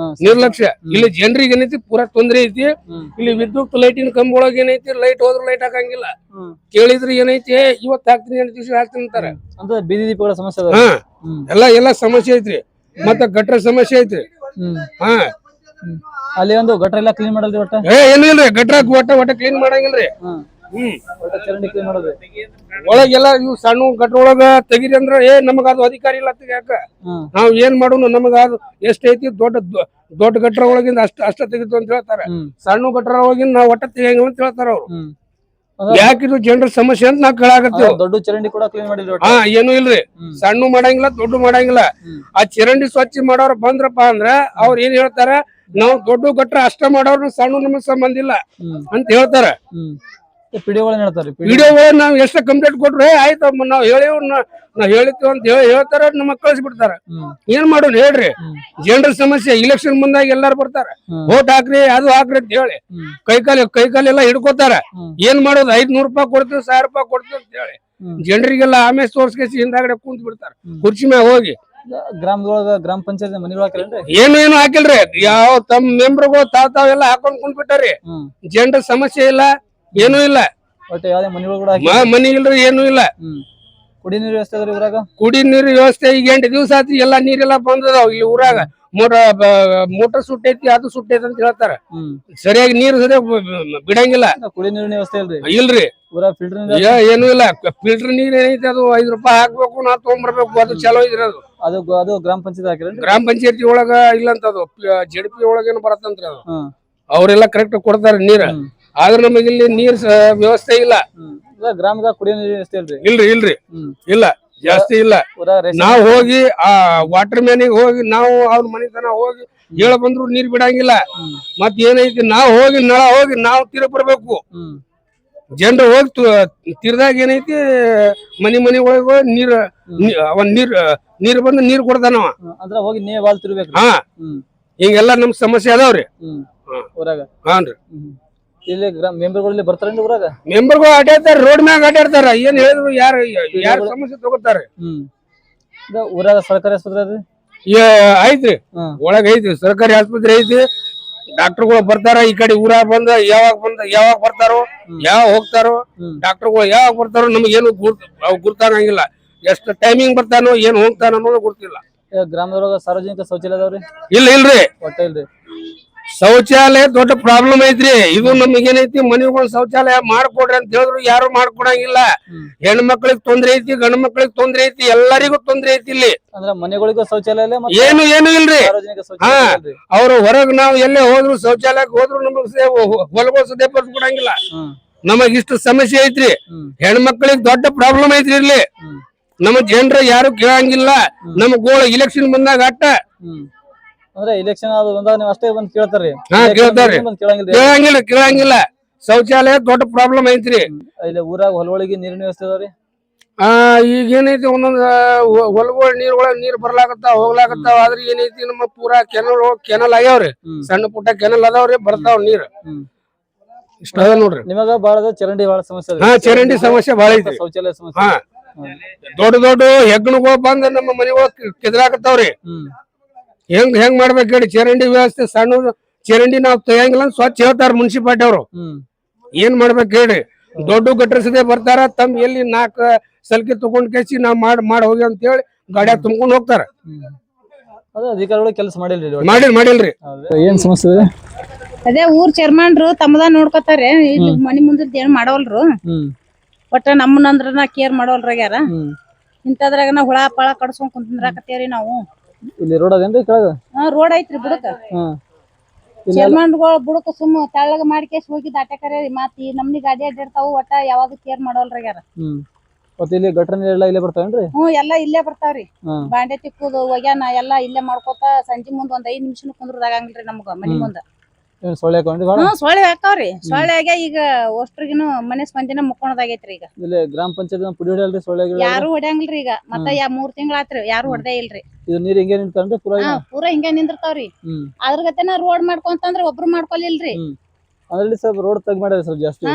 ನಿರ್ಲಕ್ಷ್ಯ ಇಲ್ಲಿ ಜನರಿಗೆ ಏನೈತಿ ಪೂರಾ ತೊಂದ್ರೆ ಐತಿ ಇಲ್ಲಿ ವಿದ್ಯುತ್ ಲೈಟಿನ ಕಂಬ ಒಳಗ ಏನೈತಿ ಲೈಟ್ ಹೋದ್ರ ಲೈಟ್ ಹಾಕಂಗಿಲ್ಲ ಕೇಳಿದ್ರಿ ಏನೈತಿ ಇವತ್ತು ಹಾಕ್ತೀನಿ 8 ದಿವಸ ಹಾಕ್ತೀನಿ ಅಂತಾರ ಅಂತ ಬೀದಿ ದೀಪಗಳ ಸಮಸ್ಯೆ ಎಲ್ಲಾ ಸಮಸ್ಯೆ ಐತ್ರಿ ಮತ್ತ ಗಟ್ರ ಸಮಸ್ಯೆ ಐತ್ರಿ ಅಲ್ಲಿ ಒಂದು ಗಟ್ರ ಎಲ್ಲ ಕ್ಲೀನ್ ಮಾಡಲ್ರಿ ಒಟ್ಟ ಏನು ಇಲ್ರಿ ಗಟ್ರ ಒಟ್ಟ ಕ್ಲೀನ್ ಮಾಡಂಗಿಲ್ರಿ ಚರಂಡಿ ಕ್ಲೀನ್ ಮಾಡೋದು ಒಳಗೆಲ್ಲ ಇವ್ ಸಣ್ಣ ಗಟ್ರ ಒಳಗ ತೆಗಿರಿ ಅಂದ್ರ ನಮಗ ಅದು ಅಧಿಕಾರಿ ಇಲ್ಲ ಯಾಕ ನಾವ್ ಏನ್ ಮಾಡೋನು ನಮಗ ಅದು ಎಷ್ಟ್ ಐತಿ ದೊಡ್ಡ ಗಟ್ರ ಒಳಗಿಂದ ಅಷ್ಟ ತೆಗಿತು ಅಂತ ಹೇಳ್ತಾರ ಸಣ್ಣ ಗಟ್ರ ಒಳಗಿಂದ ನಾವ್ ಒಟ್ಟ ತೆಗಿಯಂಗಿಲ್ಲ ಅಂತ ಹೇಳ್ತಾರ ಅವ್ರು ಯಾಕಿದು ಜನರ ಸಮಸ್ಯೆ ಅಂತ ನಾವ್ ಕೇಳಾಕತ್ತೀವಿ ದೊಡ್ಡ ಚರಂಡಿ ಕೂಡ ಕ್ಲೀನ್ ಮಾಡಿದ್ರಿ ಏನು ಇಲ್ರಿ ಸಣ್ಣ ಮಾಡಂಗಿಲ್ಲ ದೊಡ್ಡ ಮಾಡಂಗಿಲ್ಲ ಆ ಚರಂಡಿ ಸ್ವಚ್ಛ ಮಾಡೋರ್ ಬಂದ್ರಪ್ಪ ಅಂದ್ರ ಅವ್ರ ಏನ್ ಹೇಳ್ತಾರ ನಾವ್ ದೊಡ್ಡ ಗಟ್ರ ಅಷ್ಟ ಮಾಡೋರ್ ಸಣ್ಣ ನಮಗ್ ಸಂಬಂಧ ಇಲ್ಲ ಅಂತ ಹೇಳ್ತಾರ ಪಿಡಿಒಗಳನ್ನ ಹೇಳ್ತಾರೆ ವಿಡಿಯೋಗಳು ನಾವ್ ಎಷ್ಟ ಕಂಪ್ಲೇಂಟ್ ಕೊಟ್ರೆ ಆಯ್ತು ನಾವ್ ಹೇಳಿವ್ ನಾವ್ ಹೇಳಿದ್ವಿ ಅಂತ ಹೇಳ್ತಾರ ನಮಗ್ ಕಳ್ಸಿಬಿಡ್ತಾರ. ಏನ್ ಮಾಡೋಣ ಹೇಳ್ರಿ? ಜನರ ಸಮಸ್ಯೆ ಇಲೆಕ್ಷನ್ ಮುಂದಾಗ ಎಲ್ಲಾರು ಬರ್ತಾರ, ವೋಟ್ ಹಾಕ್ರಿ ಅದು ಹಾಕ್ರಿ ಅಂತ ಹೇಳಿ ಕೈಕಾಲ ಎಲ್ಲ ಹಿಡ್ಕೋತಾರ. ಏನ್ ಮಾಡೋದು? 500 ರೂಪಾಯಿ ಕೊಡ್ತೀವಿ, 1000 ರೂಪಾಯಿ ಕೊಡ್ತೀವಿ ಅಂತ ಹೇಳಿ ಜನರಿಗೆಲ್ಲ ಆಮೇಲೆ ತೋರ್ಸ್ಕೇಸಿ ಹಿಂದಾಗಡೆ ಕುಂತ್ ಬಿಡ್ತಾರ ಕುರ್ಚಿ ಮ್ಯಾಗ ಹೋಗಿ. ಗ್ರಾಮದೊಳಗ ಗ್ರಾಮ ಪಂಚಾಯತ್ ಮನಿಗಳಾಕಲ್ರಿ ಏನು ಹಾಕಿಲ್ರಿ. ಯಾವ ತಮ್ಮ ಮೆಂಬರ್ಗಳು ತಾವೆಲ್ಲ ಹಾಕೊಂಡ್ ಕುಂತ್ ಬಿಟ್ಟಾರಿ. ಜನರ ಸಮಸ್ಯೆ ಇಲ್ಲ, ಏನೂ ಇಲ್ಲ. ಒಟ್ಟು ಯಾವ್ದೇ ಮನಿಗಳು ಕೂಡ ಮನಿ ಇಲ್ರಿ, ಏನೂ ಇಲ್ಲ. ಕುಡಿ ನೀರು ವ್ಯವಸ್ಥೆ ಅದ್ರಿ ಊರಾಗ? ಕುಡಿ ನೀರು ವ್ಯವಸ್ಥೆ ಈಗ 8 ದಿವಸ ಆತಿ, ಎಲ್ಲಾ ನೀರೆಲ್ಲಾ ಬಂದದಾವ್ ಇಲ್ಲಿ ಊರಾಗ. ಮೋಟರ್ ಸುಟ್ಟೈತಿ, ಅದು ಸುಟ್ಟೈತಿ ಅಂತ ಹೇಳ್ತಾರ. ಸರಿಯಾಗಿ ನೀರು ಬಿಡಂಗಿಲ್ಲ. ಕುಡಿ ನೀರಿನ ವ್ಯವಸ್ಥೆ ಇಲ್ರಿ? ಇಲ್ರಿ, ಊರಾಗ ಫಿಲ್ಟರ್ ಏನೂ ಇಲ್ಲ. ಫಿಲ್ಟರ್ ನೀರ್ ಏನೈತಿ ಅದು 5 ರೂಪಾಯಿ ಹಾಕ್ಬೇಕು, ನಾವ್ ತಗೊಂಡ್ಬರ್ಬೇಕು. ಅದು ಚಲೋ ಇದ್ರಿ. ಅದು ಗ್ರಾಮ ಪಂಚಾಯತ್ ಹಾಕಿರಿ? ಗ್ರಾಮ ಪಂಚಾಯತಿ ಒಳಗ ಇಲ್ಲ ಅಂತ, ಅದು JDP ಒಳಗೇನು ಬರತ್ತಂತ್ರಿ. ಅದು ಅವ್ರೆಲ್ಲಾ ಕರೆಕ್ಟ್ ಕೊಡ್ತಾರ ನೀರ್. ಆದ್ರ ನಮಗ ಇಲ್ಲಿ ನೀರ್ ವ್ಯವಸ್ಥೆ ಇಲ್ಲ. ಗ್ರಾಮದಾಗ ಕುಡಿಯೋ ನೀರಿನ ವ್ಯವಸ್ಥೆ ಇಲ್ರಿ? ಇಲ್ರಿ ಇಲ್ಲ, ಜಾಸ್ತಿ ಇಲ್ಲ. ನಾವ್ ಹೋಗಿ ಆ ವಾಟರ್ ಮ್ಯಾನಿಗೆ ಹೋಗಿ ನಾವು ಅವ್ರ ಮನಿತನ ಹೋಗಿ ಹೇಳ ಬಂದ್ರು ನೀರ್ ಬಿಡಂಗಿಲ್ಲ. ಮತ್ ಏನೈತಿ, ನಾವ್ ಹೋಗಿ ನಳ ಹೋಗಿ ನಾವ್ ತೀರ ಬರ್ಬೇಕು. ಜನರು ಹೋಗಿ ತೀರ್ದಾಗ ಏನೈತಿ, ಮನಿ ಒಳಗ ನೀರ್ ಬಂದು ನೀರ್ ಕೊಡ್ತಾನವ. ಅಂದ್ರ ಹೋಗಿ ನೀವ್ ಬಾಳ್ ತಿರ್ಬೇಕು. ಹಿಂಗೆಲ್ಲಾ ನಮ್ ಸಮಸ್ಯೆ ಅದಾವ್ರಿ ಊರಾಗ. ಹಾನ್ರಿ. ಇಲ್ಲಿ ಮೆಂಬರ್ಗಳಲ್ಲಿ ಬರ್ತಾರೇನ್ರಿ ಊರಾಗ? ಮೆಂಬರ್ಗಳು ಅಡ್ಡಾಡ್ತಾರ, ರೋಡ್ ಮ್ಯಾಗ ಅಡ್ಡಾಡ್ತಾರ. ಏನ್ ಹೇಳಿದ್ರು ಯಾರ ಸಮಸ್ಯೆ ತಗೋತಾರ. ಊರಾಗ ಸರ್ಕಾರಿ ಆಸ್ಪತ್ರೆ ಐತ್ರಿ, ಒಳಗ ಐತಿ ಸರ್ಕಾರಿ ಆಸ್ಪತ್ರೆ ಐತಿ. ಡಾಕ್ಟರ್ಗಳು ಬರ್ತಾರ ಈ ಕಡೆ ಊರಾಗ ಯಾವಾಗ ಬರ್ತಾರೋ, ಯಾವಾಗ ಹೋಗ್ತಾರೋ, ಡಾಕ್ಟರ್ಗಳು ಯಾವಾಗ ಬರ್ತಾರೋ ನಮಗೇನು ಗುರ್ತಾಗಂಗಿಲ್ಲ. ಎಷ್ಟು ಟೈಮಿಂಗ್ ಬರ್ತಾನೋ ಏನ್ ಹೋಗ್ತಾನೋ ಅನ್ನೋದು ಗೊತ್ತಿಲ್ಲ. ಗ್ರಾಮದೊಳಗ ಸಾರ್ವಜನಿಕ ಶೌಚಾಲಯ ಅದಾವ್ರಿ? ಇಲ್ರಿ, ಒಟ್ಟ ಇಲ್ರಿ. ಶೌಚಾಲಯ ದೊಡ್ಡ ಪ್ರಾಬ್ಲಮ್ ಐತ್ರಿ. ಇದು ನಮಗೇನೈತಿ, ಮನಿಗೊಂದ್ ಶೌಚಾಲಯ ಮಾಡ್ಕೊಡ್ರಿ ಅಂತ ಹೇಳಿದ್ರು ಯಾರು ಮಾಡ್ಕೊಡಂಗಿಲ್ಲ. ಹೆಣ್ಣು ಮಕ್ಳಿಗೆ ತೊಂದ್ರೆ ಐತಿ, ಗಂಡು ಮಕ್ಳಿಗೆ ತೊಂದ್ರೆ ಐತಿ, ಎಲ್ಲರಿಗೂ ತೊಂದ್ರೆ ಐತಿ ಇಲ್ಲಿ. ಅಂದ್ರ ಮನೆಗಳಿಗೂ ಶೌಚಾಲಯ ಏನು ಇಲ್ರಿ. ಅವ್ರು ಹೊರಗ್ ನಾವ್ ಎಲ್ಲೇ ಹೋದ್ರು, ಶೌಚಾಲಯಕ್ಕೆ ಹೋದ್ರು ನಮಗ್ ಹೊಲಗಳು ಸದೇ ಕೊಡಂಗಿಲ್ಲ. ನಮಗ್ ಇಷ್ಟು ಸಮಸ್ಯೆ ಐತ್ರಿ. ಹೆಣ್ಮಕ್ಳಿಗೆ ದೊಡ್ಡ ಪ್ರಾಬ್ಲಮ್ ಐತ್ರಿ ಇಲ್ಲಿ. ನಮ್ಮ ಜನರ ಯಾರು ಕೇಳಂಗಿಲ್ಲ. ನಮ್ ಗೋಳ ಇಲೆಕ್ಷನ್ ಬಂದಾಗ ಅಟ್ಟ ಅಂದ್ರೆ ಇಲೆಕ್ಷನ್ ಬಂದಾಗ ನೀವು ಅಷ್ಟೇ ಬಂದ್ ಕೇಳ್ತಾರ್ರಿ? ಕೇಳಂಗಿಲ್ಲ. ಶೌಚಾಲಯ ದೊಡ್ಡ ಪ್ರಾಬ್ಲಮ್ ಐತ್ರಿ. ಇಲ್ಲಿ ಊರಾಗ ಹೊಲಗಳಿಗೆ ನೀರಿನ ವ್ಯವಸ್ಥೆ ಅದಾವ್ರಿ? ಈಗ ಏನೈತಿ, ಒಂದೊಂದ್ ಹೊಲಗಳ ನೀರ್ ಬರ್ಲಾಕತ್ತಾವ, ಹೋಗ್ಲಾಕತ್ತಾವ. ಆದ್ರೆ ಏನೈತಿ, ನಮ್ಮ ಪೂರಾ ಕೆನಲ್ ಆಗ್ಯಾವ್ರಿ. ಸಣ್ಣ ಪುಟ್ಟ ಕೆನಲ್ ಅದಾವ್ರಿ, ಬರ್ತಾವ್ ನೀರ್. ಇಷ್ಟ ಅದ ನೋಡ್ರಿ. ನಿಮಗ ಬಾಳ ಚರಂಡಿ ಬಾಳ ಸಮಸ್ಯೆ? ಚರಂಡಿ ಸಮಸ್ಯೆ ಬಾಳ ಐತಿ. ಶೌಚಾಲಯ ಸಮಸ್ಯೆ ದೊಡ್ಡ ಹೆಗ್ಗಣಗಳು ಬಂದ್ ನಮ್ಮ ಮನೆಗಳು ಕೆದರಾಕತ್ತಾವ್ರಿ. ಹೆಂಗ್ ಮಾಡ್ಬೇಕು ಹೇಳಿ? ಚರಂಡಿ ವ್ಯವಸ್ಥೆ ಸಣ್ಣ ಚರಂಡಿ ನಾವ್ ತೆಗಿಯಂಗಿಲ್ಲ ಸ್ವಚ್ಛ ಹೇಳ್ತಾರ ಮುನ್ಸಿಪಾಲಿಟಿ ಅವರು. ಏನ್ ಮಾಡ್ಬೇಕು ಹೇಳಿ? ದೊಡ್ಡ ಗಟ್ರಸದೆ ಬರ್ತಾರ, ತಮ್ ಎಲ್ಲಿ 4 ಸಲ್ಕಿ ತಗೊಂಡ್ ಕೇಸಿ ನಾವ್ ಮಾಡಿ ಹೋಗಿ ಅಂತ ಹೇಳಿ ಗಾಡಿಯಾಗ ತುಂಬ್ಕೊಂಡ್ ಹೋಗ್ತಾರ. ಅಧಿಕಾರಿಗಳು ಕೆಲಸ ಮಾಡಿಲ್ರಿ. ಏನ್ ಸಮಸ್ಯೆ ಇದೆ? ಅದೇ ಊರ್ ಚೇರ್ಮನ್ರು ತಮ್ಮದ ನೋಡ್ಕೊತಾರೆ, ಇಲ್ಲಿ ಮನಿ ಮುಂದಿದ್ ಏನ್ ಮಾಡೋಲ್ರು. ಒಟ್ಟ ನಮ್ಮನ್ನಂದ್ರ ಕೇರ್ ಮಾಡೋಲ್ರಾಗ್ಯಾರ. ಇಂತದ್ರಾಗ ನಾ ಹುಳ ಪಳ ಕಡ್ಸ್ಕೊಂಡ್ ಕುಂದ್ರಾಕತ್ತೇವ್ರಿ ನಾವು. ಇಲ್ಲಿ ರೋಡ್ ಅದೇನ್ರಿ ಕೆಳಗ? ರೋಡ್ ಐತ್ರಿ ಬುಡಕ. ಚೇರ್ಮನ್ಗಳು ಬುಡಕ ಸುಮ್ಮ ತೆಳ್ಳಗ ಮಾಡ್ಕೇಸ್ ಹೋಗಿ ದಾಟಕರೆ ಮತ್ ಈ ನಮ್ನಿ ಗಾಡಿ ಅಡ್ಡಾಡ್ತಾವು. ಒಟ್ಟ ಯಾವ್ದು ಕೇರ್ ಮಾಡೋಲ್ರಾಗ್ಯಾರ. ಇಲ್ಲಿ ಗಟ್ರ ನೀರೆಲ್ಲ ಇಲ್ಲೇ ಬರ್ತಾವೇನ್ರಿ? ಎಲ್ಲಾ ಇಲ್ಲೇ ಬರ್ತಾವ್ರಿ. ಬಾಂಡೆ ತಿಕ್ಕುದು ಒಗ್ಯಾನ ಎಲ್ಲಾ ಇಲ್ಲೇ ಮಾಡ್ಕೋತ ಸಂಜೆ ಮುಂದ್ ಒಂದ್ 5 ನಿಮಿಷ ಕುಂದ್ರದಾಗಂಗಿಲ್ರಿ ನಮ್ಗ ಮನಿ ಮುಂದ. ಸೊಳ್ಳೆ ಸೊಳ್ಳೆ ಹಾಕಾವ್ರಿ. ಸೊಳ್ಳೆಗೆ ಈಗ ಅಷ್ಟ್ರಿಗಿನು ಮನೆ ಸ್ಪಂದಿನ ಮುಕ್ಕೋಣದಾಗೈತ್ರಿ. ಈಗ ಇಲ್ಲಿ ಗ್ರಾಮ ಪಂಚಾಯತ್ ಪುಡಿ ಹೊಡಿಯಲ್ರಿ ಸೊಳ್ಳೆ? ಯಾರು ಹೊಡ್ಯಾಂಗಿಲ್ರಿ. ಈಗ ಮತ್ತ 3 ತಿಂಗಳ ಆತ್ರಿ ಯಾರು ಹೊಡ್ದೇ ಇಲ್ರಿ. ಇದು ನೀರ್ ಹಿಂಗೆ ನಿಂತಾನ್ರಿ ಪೂರಾ ಹಿಂಗೆ ನಿಂದಿರ್ತಾವ್ರಿ. ಅದ್ರ ಗತೆನ ರೋಡ್ ಮಾಡ್ಕೊಂತಂದ್ರ ಒಬ್ರು ಮಾಡ್ಕೊಲಿಲ್ರಿ. ಅದ್ರಲ್ಲಿ ಸ್ವಲ್ಪ ರೋಡ್ ತಗ್ ಮಾಡ್ಯಾರ ಸ್ವಲ್ಪ ಜಾಸ್ತಿ.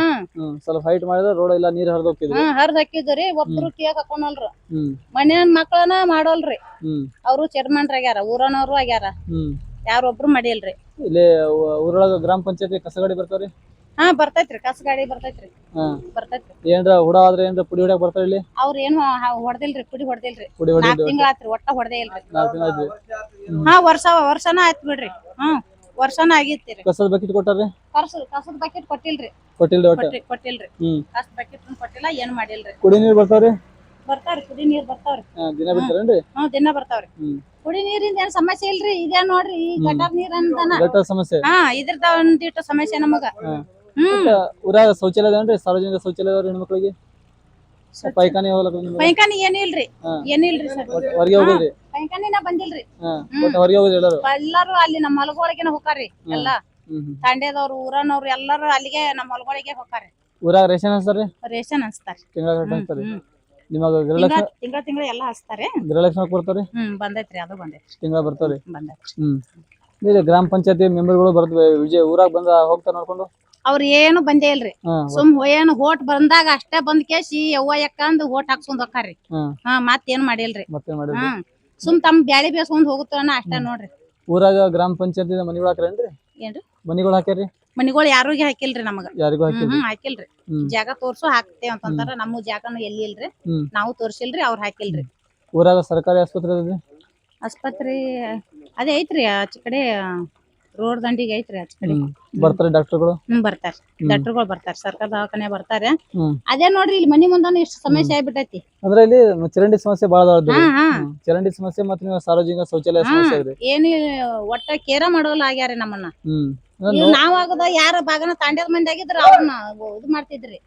ಸ್ವಲ್ಪ ಹೈಟ್ ಮಾಡಿದ್ರೆ ರೋಡ್ ಇಲ್ಲ ನೀರ್ ಹರಿದ್ ಹೋಗ್ತಿದ್ರಿ. ಹರಿದ್ ಹಾಕಿದ್ರಿ. ಒಬ್ರು ಕಿಯಾಗ ಹಾಕೋನಲ್ರಿ. ಮನೆಯ ಮಕ್ಕಳನ ಮಾಡೋಲ್ರಿ. ಅವ್ರು ಚೇರ್ಮನ್ರಾಗ್ಯಾರ, ಊರನವ್ರು ಆಗ್ಯಾರ, ಯಾರೊಬ್ರು ಮಾಡಿಲ್ರಿ. ಇಲ್ಲಿ ಊರೊಳಗ ಗ್ರಾಮ ಪಂಚಾಯತಿ ಕಸ ಗಾಡಿ ಬರ್ತಾವ್ರಿ? ಬರ್ತೈತ್ರಿ, ಕಸ ಗಾಡಿ ಬರ್ತೈತ್ರಿ. ಬರ್ತೈತ್ರಿ. ಏನ್ರ ಹುಡ ಆದ್ರೆ ಏನ್ರ ಪುಡಿ ಹೊಡ್ಯಾಕ ಬರ್ತಾರ ಇಲ್ಲಿ? ಅವ್ರ ಏನು ಹೊಡೆದಿಲ್ರಿ, ಪುಡಿ ಹೊಡೆದಿಲ್ರಿ. 4 ತಿಂಗಳ ಆತ್ರಿ, ಒಟ್ಟ ಹೊಡೆದೇ ಇಲ್ರಿ. 4 ತಿಂಗಳ ಆಯ್ತು. ವರ್ಷನ ಆಯ್ತು ಬಿಡ್ರಿ. ವರ್ಷನ ಆಗಿತ್ತೀರಿ. ಕಸದ ಬಕೆಟ್ ಕೊಟ್ಟಾರ್ರಿ? ಕಸದ ಬಕೆಟ್ ಕೊಟ್ಟಿಲ್ರಿ. ಕೊಟ್ಟಿಲ್ರಿ. ಕಸದ ಬಕೆಟ್ ಕೊಟ್ಟಿಲ್ಲ, ಏನ್ ಮಾಡಿಲ್ರಿ. ಕುಡಿ ನೀರ್ ಬರ್ತಾವ್ರಿ? ಬರ್ತಾವ್ರಿ, ಕುಡಿ ನೀರ್ ಬರ್ತಾವ್ರಿ. ದಿನ ಬಿಡ್ತಾರೇನ್ರಿ? ದಿನ ಬರ್ತಾವ್ರಿ. ಕುಡಿ ನೀರಿಂದ ಏನ್ ಸಮಸ್ಯೆ ಇಲ್ರಿ. ಇದೇ ನೋಡ್ರಿ ಈ ಗಟಾರ್ ನೀರ್ ಅಂತಾನ ಗಟಾರ್ ಸಮಸ್ಯೆ. ಇದ್ರದ ಒಂದಿಟ್ಟು ಸಮಸ್ಯೆ ನಮಗ. ಊರಾಗ ಶೌಚಾಲಯ ಅದೇನ್ರಿ? ಸಾರ್ವಜನಿಕ ಶೌಚಾಲಯ ಅದಾವ್ರಿ ಹೆಣ್ಮಕ್ಳಿಗೆ? ಪೈಖಾನಿ ಪೈಖಾನಿ ಏನಿಲ್ರಿ. ಏನಿಲ್ರಿ ಸರ್. ಹೊರಗೆ ಹೋಗಿಲ್ರಿ? ಪೈಖಾನಿನ ಬಂದಿಲ್ರಿ. ಹೊರಗೆ ಹೋಗಿದ್ರಿ ಎಲ್ಲಾರು ಅಲ್ಲಿ ನಮ್ಮ ಹೊಲಗಳಿಗೆನ ಹೋಗ್ತಾರ್ರಿ. ಎಲ್ಲಾ ತಾಂಡ್ಯದವ್ರು ಊರನವ್ರು ಎಲ್ಲಾರು ಅಲ್ಲಿಗೆ ನಮ್ಮ ಹೊಲಗಳಿಗೆ ಹೋಗ್ತಾರ್ರಿ. ಊರಾಗ ರೇಷನ್ ಹಚ್ತಾರ್ರಿ ರೇಷನ್ ಹಚ್ತಾರ ತಿಂಗಳ ಹಚ್ತಾರಿ ನಿಮಗ ಗೃಹಲಕ್ಷ್ಮಿ ತಿಂಗಳ ಎಲ್ಲಾ ಹಚ್ತಾರೆ ಗೃಹಲಕ್ಷ್ಮಿ ಬರ್ತಾರಿ ಬಂದೈತ್ರಿ ಅದು ಬಂದೈತ್ರಿ ತಿಂಗಳ ಬರ್ತಾರಿ ಬಂದೈತ್ರಿ ಇಲ್ಲಿ ಗ್ರಾಮ ಪಂಚಾಯತಿ ಮೆಂಬರ್ಗಳು ಬರ್ತವೆ ವಿಜಯ್ ಊರಾಗ ಬಂದ ಹೋಗ್ತಾರ ನೋಡ್ಕೊಂಡು ಅವ್ರ ಏನು ಬಂದೇ ಇಲ್ರಿ ಸುಮ್ ಏನು ಓಟ್ ಬಂದಾಗ ಅಷ್ಟೇ ಬಂದ್ ಕೇಸಿ ಯವ್ವ ಯಕ್ಕ ಅಂದ್ ಓಟ್ ಹಾಕ್ಸ್ಕೊಂಡ್ ಹೋಗ್ತಾರ್ರಿ ಮತ್ತೇನ್ ಮಾಡಿಲ್ರಿ ಸುಮ್ ತಮ್ ಬ್ಯಾಳಿ ಬೇಸ್ಕೊಂಡ್ ಹೋಗುತ್ತಾನ ಅಷ್ಟ ನೋಡ್ರಿ ಊರಾಗ ಗ್ರಾಮ ಪಂಚಾಯತಿ ಮನಿಗಳು ಹಾಕ್ರೇನ್ರಿ ಏನ್ರಿ ಮನಿಗಳು ಹಾಕ್ಯಾರಿ ಮನಿಗಳು ಯಾರಿಗೂ ಹಾಕಿಲ್ರಿ ನಮಗ ಯಾರಿಗೂ ಹಾಕಿಲ್ರಿ ಹಾಕಿಲ್ರಿ ಜಾಗ ತೋರ್ಸು ಹಾಕ್ತೇವ್ ಅಂತಂತಾರ ನಮ್ಮ ಜಾಗನು ಎಲ್ಲಿ ಇಲ್ರಿ ನಾವು ತೋರ್ಸಿಲ್ರಿ ಅವ್ರ ಹಾಕಿಲ್ರಿ ಊರಾಗ ಸರ್ಕಾರಿ ಆಸ್ಪತ್ರೆ ಅದ ಆಸ್ಪತ್ರೆ ಅದೇ ಐತ್ರಿ ಆಚ ಕಡೆ ರೋಡ್ ದಂಡಿಗೆ ಐತ್ರಿ ಆಚ ಕಡೆ ಬರ್ತಾರೆ ಡಾಕ್ಟರ್ಗಳು ಬರ್ತಾರ ಡಾಕ್ಟರ್ಗಳು ಬರ್ತಾರ ಸರ್ಕಾರ ದವಾಖಾನೆ ಬರ್ತಾರೆ ಅದೇ ನೋಡ್ರಿ ಇಲ್ಲಿ ಮನಿ ಮುಂದಾನು ಇಷ್ಟು ಸಮಸ್ಯೆ ಆಗ್ಬಿಟ್ಟೈತಿ ಅಂದ್ರೆ ಇಲ್ಲಿ ಚರಂಡಿ ಸಮಸ್ಯೆ ಬಹಳ ಚರಂಡಿ ಸಮಸ್ಯೆ ಮತ್ತೆ ನೀವು ಸಾರ್ವಜನಿಕ ಶೌಚಾಲಯ ಸಮಸ್ಯೆ ಇದೆ ಏನು ಒಟ್ಟ ಕೇರ ಮಾಡೋಲ್ಲ ಆಗ್ಯಾರ ನಮ್ಮನ್ನ ನಾವ್ ಆಗದ ಯಾರ ಭಾಗನ ತಾಂಡ್ಯದ ಮಂದಿ ಆಗಿದ್ರ ಅವ್ರನ್ನ ಇದು ಮಾಡ್ತಿದ್ರಿ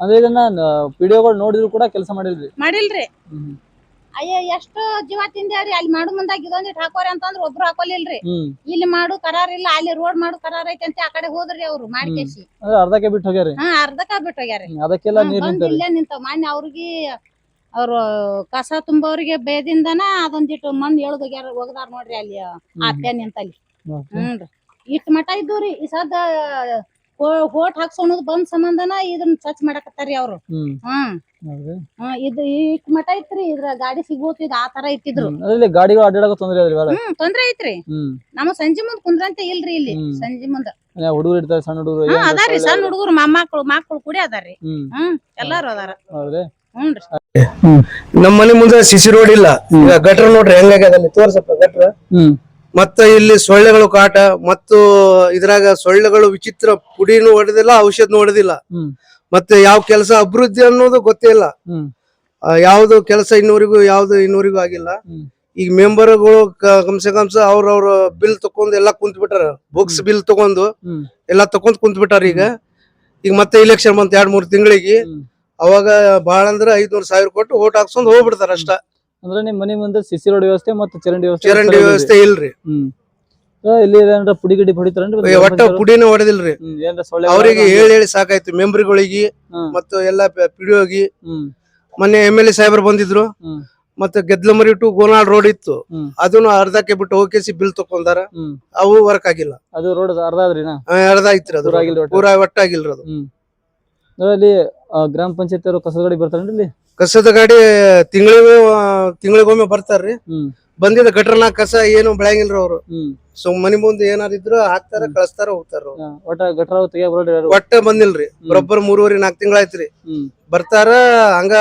ಅಂದ್ರೆ ಇದನ್ನ ಪಿಡಿಒಗಳು ನೋಡಿದ್ರು ಕೂಡ ಕೆಲಸ ಮಾಡಿಲ್ರಿ ಅಯ್ಯ ಎಷ್ಟು ಜೀವ ತಿಂದೇವ್ರಿ ಅಲ್ಲಿ ಮಾಡು ಮುಂದಾಗ ಇದೊಂದಿಟ್ ಹಾಕೋರಿ ಅಂತಂದ್ರ ಒಬ್ರು ಹಾಕೋಲಿಲ್ರಿ ಇಲ್ಲಿ ಮಾಡು ಕರಾರ ಇಲ್ಲ ಅಲ್ಲಿ ರೋಡ್ ಮಾಡು ಕರಾರ ಐತಿ ಅಂತ ಆ ಕಡೆ ಹೋದ್ರಿ ಅವ್ರು ಮಾಡ್ಕೇಸಿ ಅರ್ಧಕ್ಕೆ ಬಿಟ್ಟು ಹೋಗ್ಯಾರಿ ಅರ್ಧಕ್ಕ ಬಿಟ್ಟು ಹೋಗ್ಯಾರಿ ಅದಕ್ಕೆಲ್ಲ ನೀರ್ ಇಲ್ಲೇ ನಿಂತಾವ ಮಾನ್ಯ ಅವ್ರಿಗೆ ಅವ್ರು ಕಸ ತುಂಬವ್ರಿಗೆ ಬೇದಿಂದನ ಅದೊಂದಿಟ್ಟು ಮಣ್ಣು ಎಳ್ದ್ ಹೋಗ್ದಾರ ನೋಡ್ರಿ ಅಲ್ಲಿ ಆಪ್ಯ ನಿಂತಲ್ಲಿ ಇಟ್ ಮಠ ಇದ್ದವ್ರಿ ಈ ಸದ ಹೋಟ್ ಹಾಕ್ಸೋಣದ್ ಬಂದ್ ಸಂಬಂಧನ ಇದನ್ನ ಸ್ವಚ್ಛ ಮಾಡಕತ್ತಾರಿ ಅವ್ರು ಇದು ಇಟ್ ಮಠ ಐತ್ರಿ ಇದ್ರ ಗಾಡಿ ಸಿಗೋತಿದ್ ಆ ತರ ಇಟ್ಟಿದ್ರು ಗಾಡಿಗಳು ಅಡ್ಡಾಡಕ ತೊಂದ್ರೆ ತೊಂದ್ರೆ ಐತ್ರಿ ನಮ್ಮ ಸಂಜೆ ಮುಂದ್ ಕುಂದ್ರಂತ ಇಲ್ರಿ ಇಲ್ಲಿ ಸಂಜೆ ಮುಂದ ಹುಡುಗರು ಇರ್ತಾರೆ ಸಣ್ಣ ಹುಡುಗರು ಅದಾರಿ ಸಣ್ಣ ಹುಡುಗರು ಮಕ್ಕಳು ಕೂಡಿ ಅದಾರಿ ಎಲ್ಲಾರು ಅದಾರ ನಮ್ಮ ಮನೆ ಮುಂದೆ ಸಿಸಿ ರೋಡ್ ಇಲ್ಲ ಈಗ ಗಟ್ರ ನೋಡ್ರಿ ಹೆಂಗಾಗ್ಯದ ತೋರ್ಸಪ್ಪ ಗಟ್ರ ಮತ್ತ ಇಲ್ಲಿ ಸೊಳ್ಳೆಗಳು ಕಾಟ ಮತ್ತು ಇದ್ರಾಗ ಸೊಳ್ಳೆಗಳು ವಿಚಿತ್ರ ಪುಡಿನೂ ಹೊಡೆದಿಲ್ಲ ಔಷಧನು ಹೊಡೆದಿಲ್ಲ ಮತ್ತೆ ಯಾವ ಕೆಲಸ ಅಭಿವೃದ್ಧಿ ಅನ್ನೋದು ಗೊತ್ತೇ ಇಲ್ಲ ಯಾವ್ದು ಕೆಲಸ ಇನ್ನೂರಿಗೂ ಆಗಿಲ್ಲ ಈಗ ಮೆಂಬರ್ಗಳು ಕಮ್ಸ ಅವ್ರವ್ರ ಬಿಲ್ ತಕೊಂಡ್ ಎಲ್ಲಾ ಕುಂತ್ ಬಿಟ್ಟಾರ ಬುಕ್ಸ್ ಬಿಲ್ ತಗೊಂಡು ಎಲ್ಲಾ ತಕೊಂಡ್ ಕುಂತ್ ಬಿಟ್ಟಾರ ಈಗ ಮತ್ತೆ ಇಲೆಕ್ಷನ್ ಬಂತ 2-3 ತಿಂಗಳಿಗೆ ಅವಾಗ ಬಾಳ ಅಂದ್ರ 500,000 ಕೊಟ್ಟು ಓಟ್ ಹಾಕ್ಸ್ಕೊಂಡ್ ಹೋಗ್ಬಿಡ್ತಾರ ಅಷ್ಟ ಅಂದ್ರೆ ನಿಮ್ ಮನೆ ಮುಂದೆ ಸಿಸಿ ರೋಡ್ ವ್ಯವಸ್ಥೆ ಮತ್ತೆ ಚರಂಡಿ ವ್ಯವಸ್ಥೆ ಇಲ್ರಿ ಇಲ್ಲಿ ಪುಡಿ ಗಿಡಿ ಹೊಡಿತಾರ ಒಟ್ಟ ಪುಡಿನ ಹೊಡೆದಿಲ್ರಿ ಅವ್ರಿಗೆ ಹೇಳಿ ಸಾಕಾಯ್ತು ಮೆಂಬರ್ಗಳಿಗೆ ಮತ್ತು ಎಲ್ಲಾ ಪಿಡಿಯೋಗಿ ಮೊನ್ನೆ MLA ಸಾಹೇಬ್ರು ಬಂದಿದ್ರು ಮತ್ತೆ ಗೆದ್ಲಮರಿ ಟು ಗೋನಾಳ್ ರೋಡ್ ಇತ್ತು ಅದನ್ನು ಅರ್ಧಕ್ಕೆ ಬಿಟ್ಟು ಹೋಗಿಸಿ ಬಿಲ್ ತಕೊಂಡಾರ ಅವು ವರ್ಕ್ ಆಗಿಲ್ಲ ಅದು ರೋಡ್ ಅರ್ಧ ಐತ್ರಿ ಅದು ಪೂರಾ ಒಟ್ಟಾಗಿಲ್ರಿ ಅದು ಅಲ್ಲಿ ಗ್ರಾಮ ಪಂಚಾಯತ್ ಅವರು ಕಸದ ಗಾಡಿ ಬರ್ತಾರೇನ್ರಿ ಕಸದ ಗಾಡಿ ತಿಂಗಳಿಗೊಮ್ಮೆ ಬರ್ತಾರ್ರಿ ಬಂದಿದ್ದ ಗಟ್ರನ ಕಸ ಏನು ಬೆಳಂಗಿಲ್ರಿ ಅವ್ರು ಸೊ ಮನಿ ಮುಂದೆ ಏನಾದಿದ್ರು ಹಾಕ್ತಾರ ಕಳಿಸ್ತಾರ ಹೋಗ್ತಾರ ಒಟ್ಟ ಬಂದಿಲ್ರಿ ಬರೋಬ್ಬರ್ 3-4 ತಿಂಗಳಾಯ್ತ್ರಿ ಬರ್ತಾರ ಹಂಗ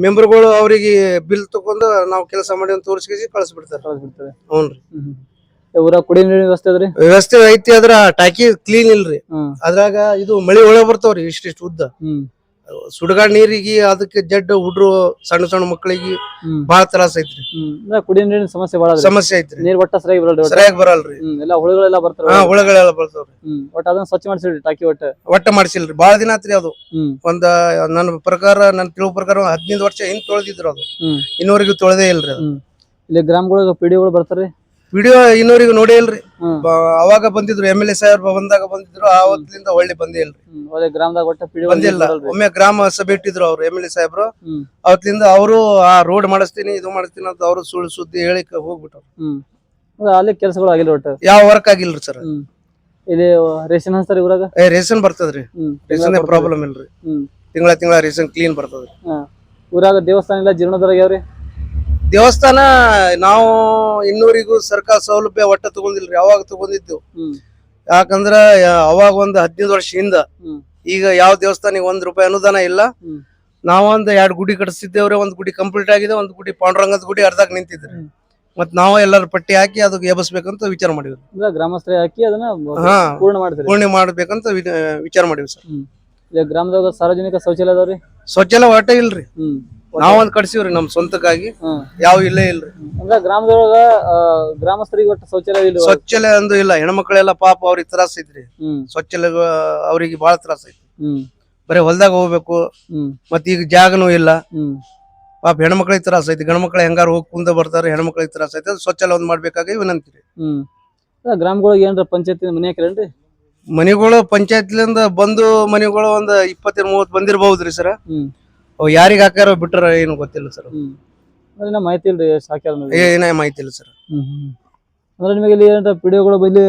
ಮೆಂಬರ್ಗಳು ಅವ್ರಿಗೆ ಬಿಲ್ ತಗೊಂಡು ನಾವ್ ಕೆಲಸ ಮಾಡಿ ತೋರಿಸಿ ಕಳಿಸ್ಬಿಡ್ತಾರ ಹ್ಞೂನ್ರಿ ಊರಾಗ ಕುಡಿ ನೀರಿನ ವ್ಯವಸ್ಥೆ ಅದ್ರಿ ವ್ಯವಸ್ಥೆ ಐತಿ ಅದ್ರ ಟಾಕಿ ಕ್ಲೀನ್ ಇಲ್ರಿ ಅದ್ರಾಗ ಇದು ಮಳಿ ಒಳಗ್ ಬರ್ತಾವ್ರಿ ಇಷ್ಟಿಷ್ಟು ಉದ್ದ ಸುಡಗಾಡ್ ನೀರಿಗೆ ಅದಕ್ಕೆ ಜಡ್ ಹುಡ್ರು ಸಣ್ಣ ಮಕ್ಕಳಿಗೆ ಬಾಳ ತ್ರಾಸ ಐತ್ರಿ ಕುಡಿ ನೀರಿನ ಸಮಸ್ಯೆ ಐತ್ರಿ ನೀರ್ ಒಟ್ಟ ಸರಿಯಾಗಿ ಬರಲ್ರಿ ಎಲ್ಲಾ ಹುಳುಗಳೆಲ್ಲ ಬರ್ತಾವ ಹುಳಗಳೆಲ್ಲ ಬರ್ತಾವ್ರಿ ಒಟ್ಟ ಅದನ್ನ ಸ್ವಚ್ಛ ಮಾಡಿಸಿಲ್ರಿ ಟಾಕಿ ಒಟ್ಟ ಮಾಡಿಸಿಲ್ರಿ ಬಾಳ ದಿನ ಆತ್ರಿ ಅದು ಒಂದ್ ನನ್ನ ತಿಳುವ ಪ್ರಕಾರ 15 ವರ್ಷ ಹಿಂದ್ ತೊಳೆದಿದ್ರು ಅದು ಇನ್ನೂವರೆಗೂ ತೊಳೆದೇ ಇಲ್ರಿ ಇಲ್ಲಿ ಗ್ರಾಮಗಳಿಗೆ ಪಿಡಿಒಗಳು ಬರ್ತಾರ್ರಿ ವಿಡಿಯೋ ಇನ್ನೂರಿಗೂ ನೋಡೇ ಇಲ್ರಿ ಅವಾಗ ಬಂದಿದ್ರು MLA ಸಾಹೇಬ್ರು ಬಂದಾಗ ಬಂದಿದ್ರು ಆವತ್ತಿಂದ ಒಳ್ಳೆ ಬಂದೇ ಇಲ್ರಿ ಗ್ರಾಮದಾಗ ಒಟ್ಟ ಬಂದಿಲ್ಲ ಒಮ್ಮೆ ಗ್ರಾಮ ಸಭೆ ಇಟ್ಟಿದ್ರು ಅವ್ರು MLA ಸಾಹೇಬ್ರು ಅವತ್ತಿಂದ ಅವರು ಆ ರೋಡ್ ಮಾಡಿಸ್ತೀನಿ ಇದು ಮಾಡಿಸ್ತೀನಿ ಅಂತ ಅವರು ಸುಳ್ಳು ಸುದ್ದಿ ಹೇಳಿ ಹೋಗ್ಬಿಟ್ರು ಅಲ್ಲಿ ಕೆಲಸಗಳು ಆಗಿಲ್ಲ ಒಟ್ಟ ಯಾವ ವರ್ಕ್ ಆಗಿಲ್ರಿ ಸರ್ ಇಲ್ಲಿ ರೇಷನ್ ಹಚ್ತಾರ ಊರಾಗ ರೇಷನ್ ಬರ್ತದ್ರಿ ರೇಷನ್ ಪ್ರಾಬ್ಲಮ್ ಇಲ್ರಿ ತಿಂಗಳ ರೇಷನ್ ಕ್ಲೀನ್ ಬರ್ತದ್ರಿ ಊರಾಗ ದೇವಸ್ಥಾನ ಇಲ್ಲ ಜೀರ್ಣೋದ್ಧಾರ ಆಗ್ಯಾವ್ರಿ ದೇವಸ್ಥಾನ ನಾವು ಇನ್ನೂರಿಗೂ ಸರ್ಕಾರ ಸೌಲಭ್ಯ ಒಟ್ಟ ತಗೊಂಡಿಲ್ರಿ ಅವಾಗ ತಗೊಂಡಿದ್ದು ಯಾಕಂದ್ರ ಅವಾಗ ಒಂದ್ 15 ವರ್ಷ ಹಿಂದ ಈಗ ಯಾವ ದೇವಸ್ಥಾನಿಗೆ ₹1 ಅನುದಾನ ಇಲ್ಲ ನಾವೊಂದ್ 2 ಗುಡಿ ಕಟ್ಟಿಸಿದ್ದೇವ್ರಿ ಒಂದ್ ಗುಡಿ ಕಂಪ್ಲೀಟ್ ಆಗಿದೆ ಒಂದ್ ಗುಡಿ ಪಾಂಡುರಂಗದ ಗುಡಿ ಅರ್ಧಕ್ ನಿಂತಿದ್ರಿ ಮತ್ ನಾವು ಎಲ್ಲಾರು ಪಟ್ಟಿ ಹಾಕಿ ಅದಕ್ಕೆ ಎಬ್ಬಿಸ್ಬೇಕಂತ ವಿಚಾರ ಮಾಡಿದ್ವಿ ಗ್ರಾಮಸ್ಥರೇ ಹಾಕಿ ಅದನ್ನ ಪೂರ್ಣ ಮಾಡ್ಬೇಕಂತ ವಿಚಾರ ಮಾಡಿವಿ ಸರ್ ಗ್ರಾಮದಾಗ ಸಾರ್ವಜನಿಕ ಶೌಚಾಲಯ ಅದಾವ್ರಿ ಶೌಚಾಲಯ ಒಟ್ಟ ಇಲ್ರಿ ನಾವೊಂದ್ ಕಟ್ಸಿವ್ರಿ ನಮ್ ಸ್ವಂತಕ್ಕಾಗಿ ಯಾವ ಇಲ್ಲೇ ಇಲ್ರಿ ಅಂದ್ರೆ ಗ್ರಾಮದೊಳಗ ಗ್ರಾಮಸ್ಥರಿಗೆ ಒಟ್ಟು ಶೌಚಾಲಯ ಇಲ್ಲ ಶೌಚಾಲಯ ಅಂದು ಇಲ್ಲ ಹೆಣ್ಮಕ್ಳೆಲ್ಲ ಪಾಪ ಅವ್ರಿಗೆ ತ್ರಾಸ ಐತ್ರಿ ಶೌಚಾಲಯ ಅವ್ರಿಗೆ ಬಾಳ ತ್ರಾಸ ಐತಿ ಬರೀ ಹೊಲ್ದಾಗ ಹೋಗ್ಬೇಕು ಮತ್ ಈಗ ಜಾಗನೂ ಇಲ್ಲ ಪಾಪ ಹೆಣ್ಮಕ್ಳಿಗೆ ತ್ರಾಸ ಐತಿ ಗಂಡ್ಮಕ್ಳು ಹೆಂಗಾರ ಹೋಗಿ ಕುಂದ ಬರ್ತಾರೆ ಹೆಣ್ಮಕ್ಳಿಗೆ ತ್ರಾಸ ಐತಿ ಶೌಚಾಲಯ ಒಂದ್ ಮಾಡ್ಬೇಕಾಗಿ ವಿನಂತಿ ಗ್ರಾಮಗಳಿಗೆ ಏನ್ರ ಪಂಚಾಯತಿ ಮನೆ ಹಾಕಿರೇನ್ರಿ ಮನಿಗಳು ಪಂಚಾಯತ್ಲಿಂದ ಬಂದು ಮನಿಗಳು ಒಂದ್ 20-30 ಬಂದಿರ್ಬಹುದ್ರಿ ಸರ್. ಹ್ಮ್ ಅವ್ ಯಾರಿಗ್ ಹಾಕ್ಯಾರ ಬಿಟ್ರ ಏನು ಗೊತ್ತಿಲ್ಲ ಸರ್. ಹ್ಮ್ ಅಂದ್ರೆ ನಾ ಮಾಹಿತಿ ಇಲ್ರಿ ಎಷ್ಟ್ ಹಾಕ್ಯಾರ ಅನ್ನೋದು. ಏನೇ ಮಾಹಿತಿ ಇಲ್ಲ ಸರ್. ಅಂದ್ರೆ ನಿಮಗೆ ಇಲ್ಲಿ ಏನಾರ ಪಿಡಿಒಗಳು ಬಲ್ಲಿ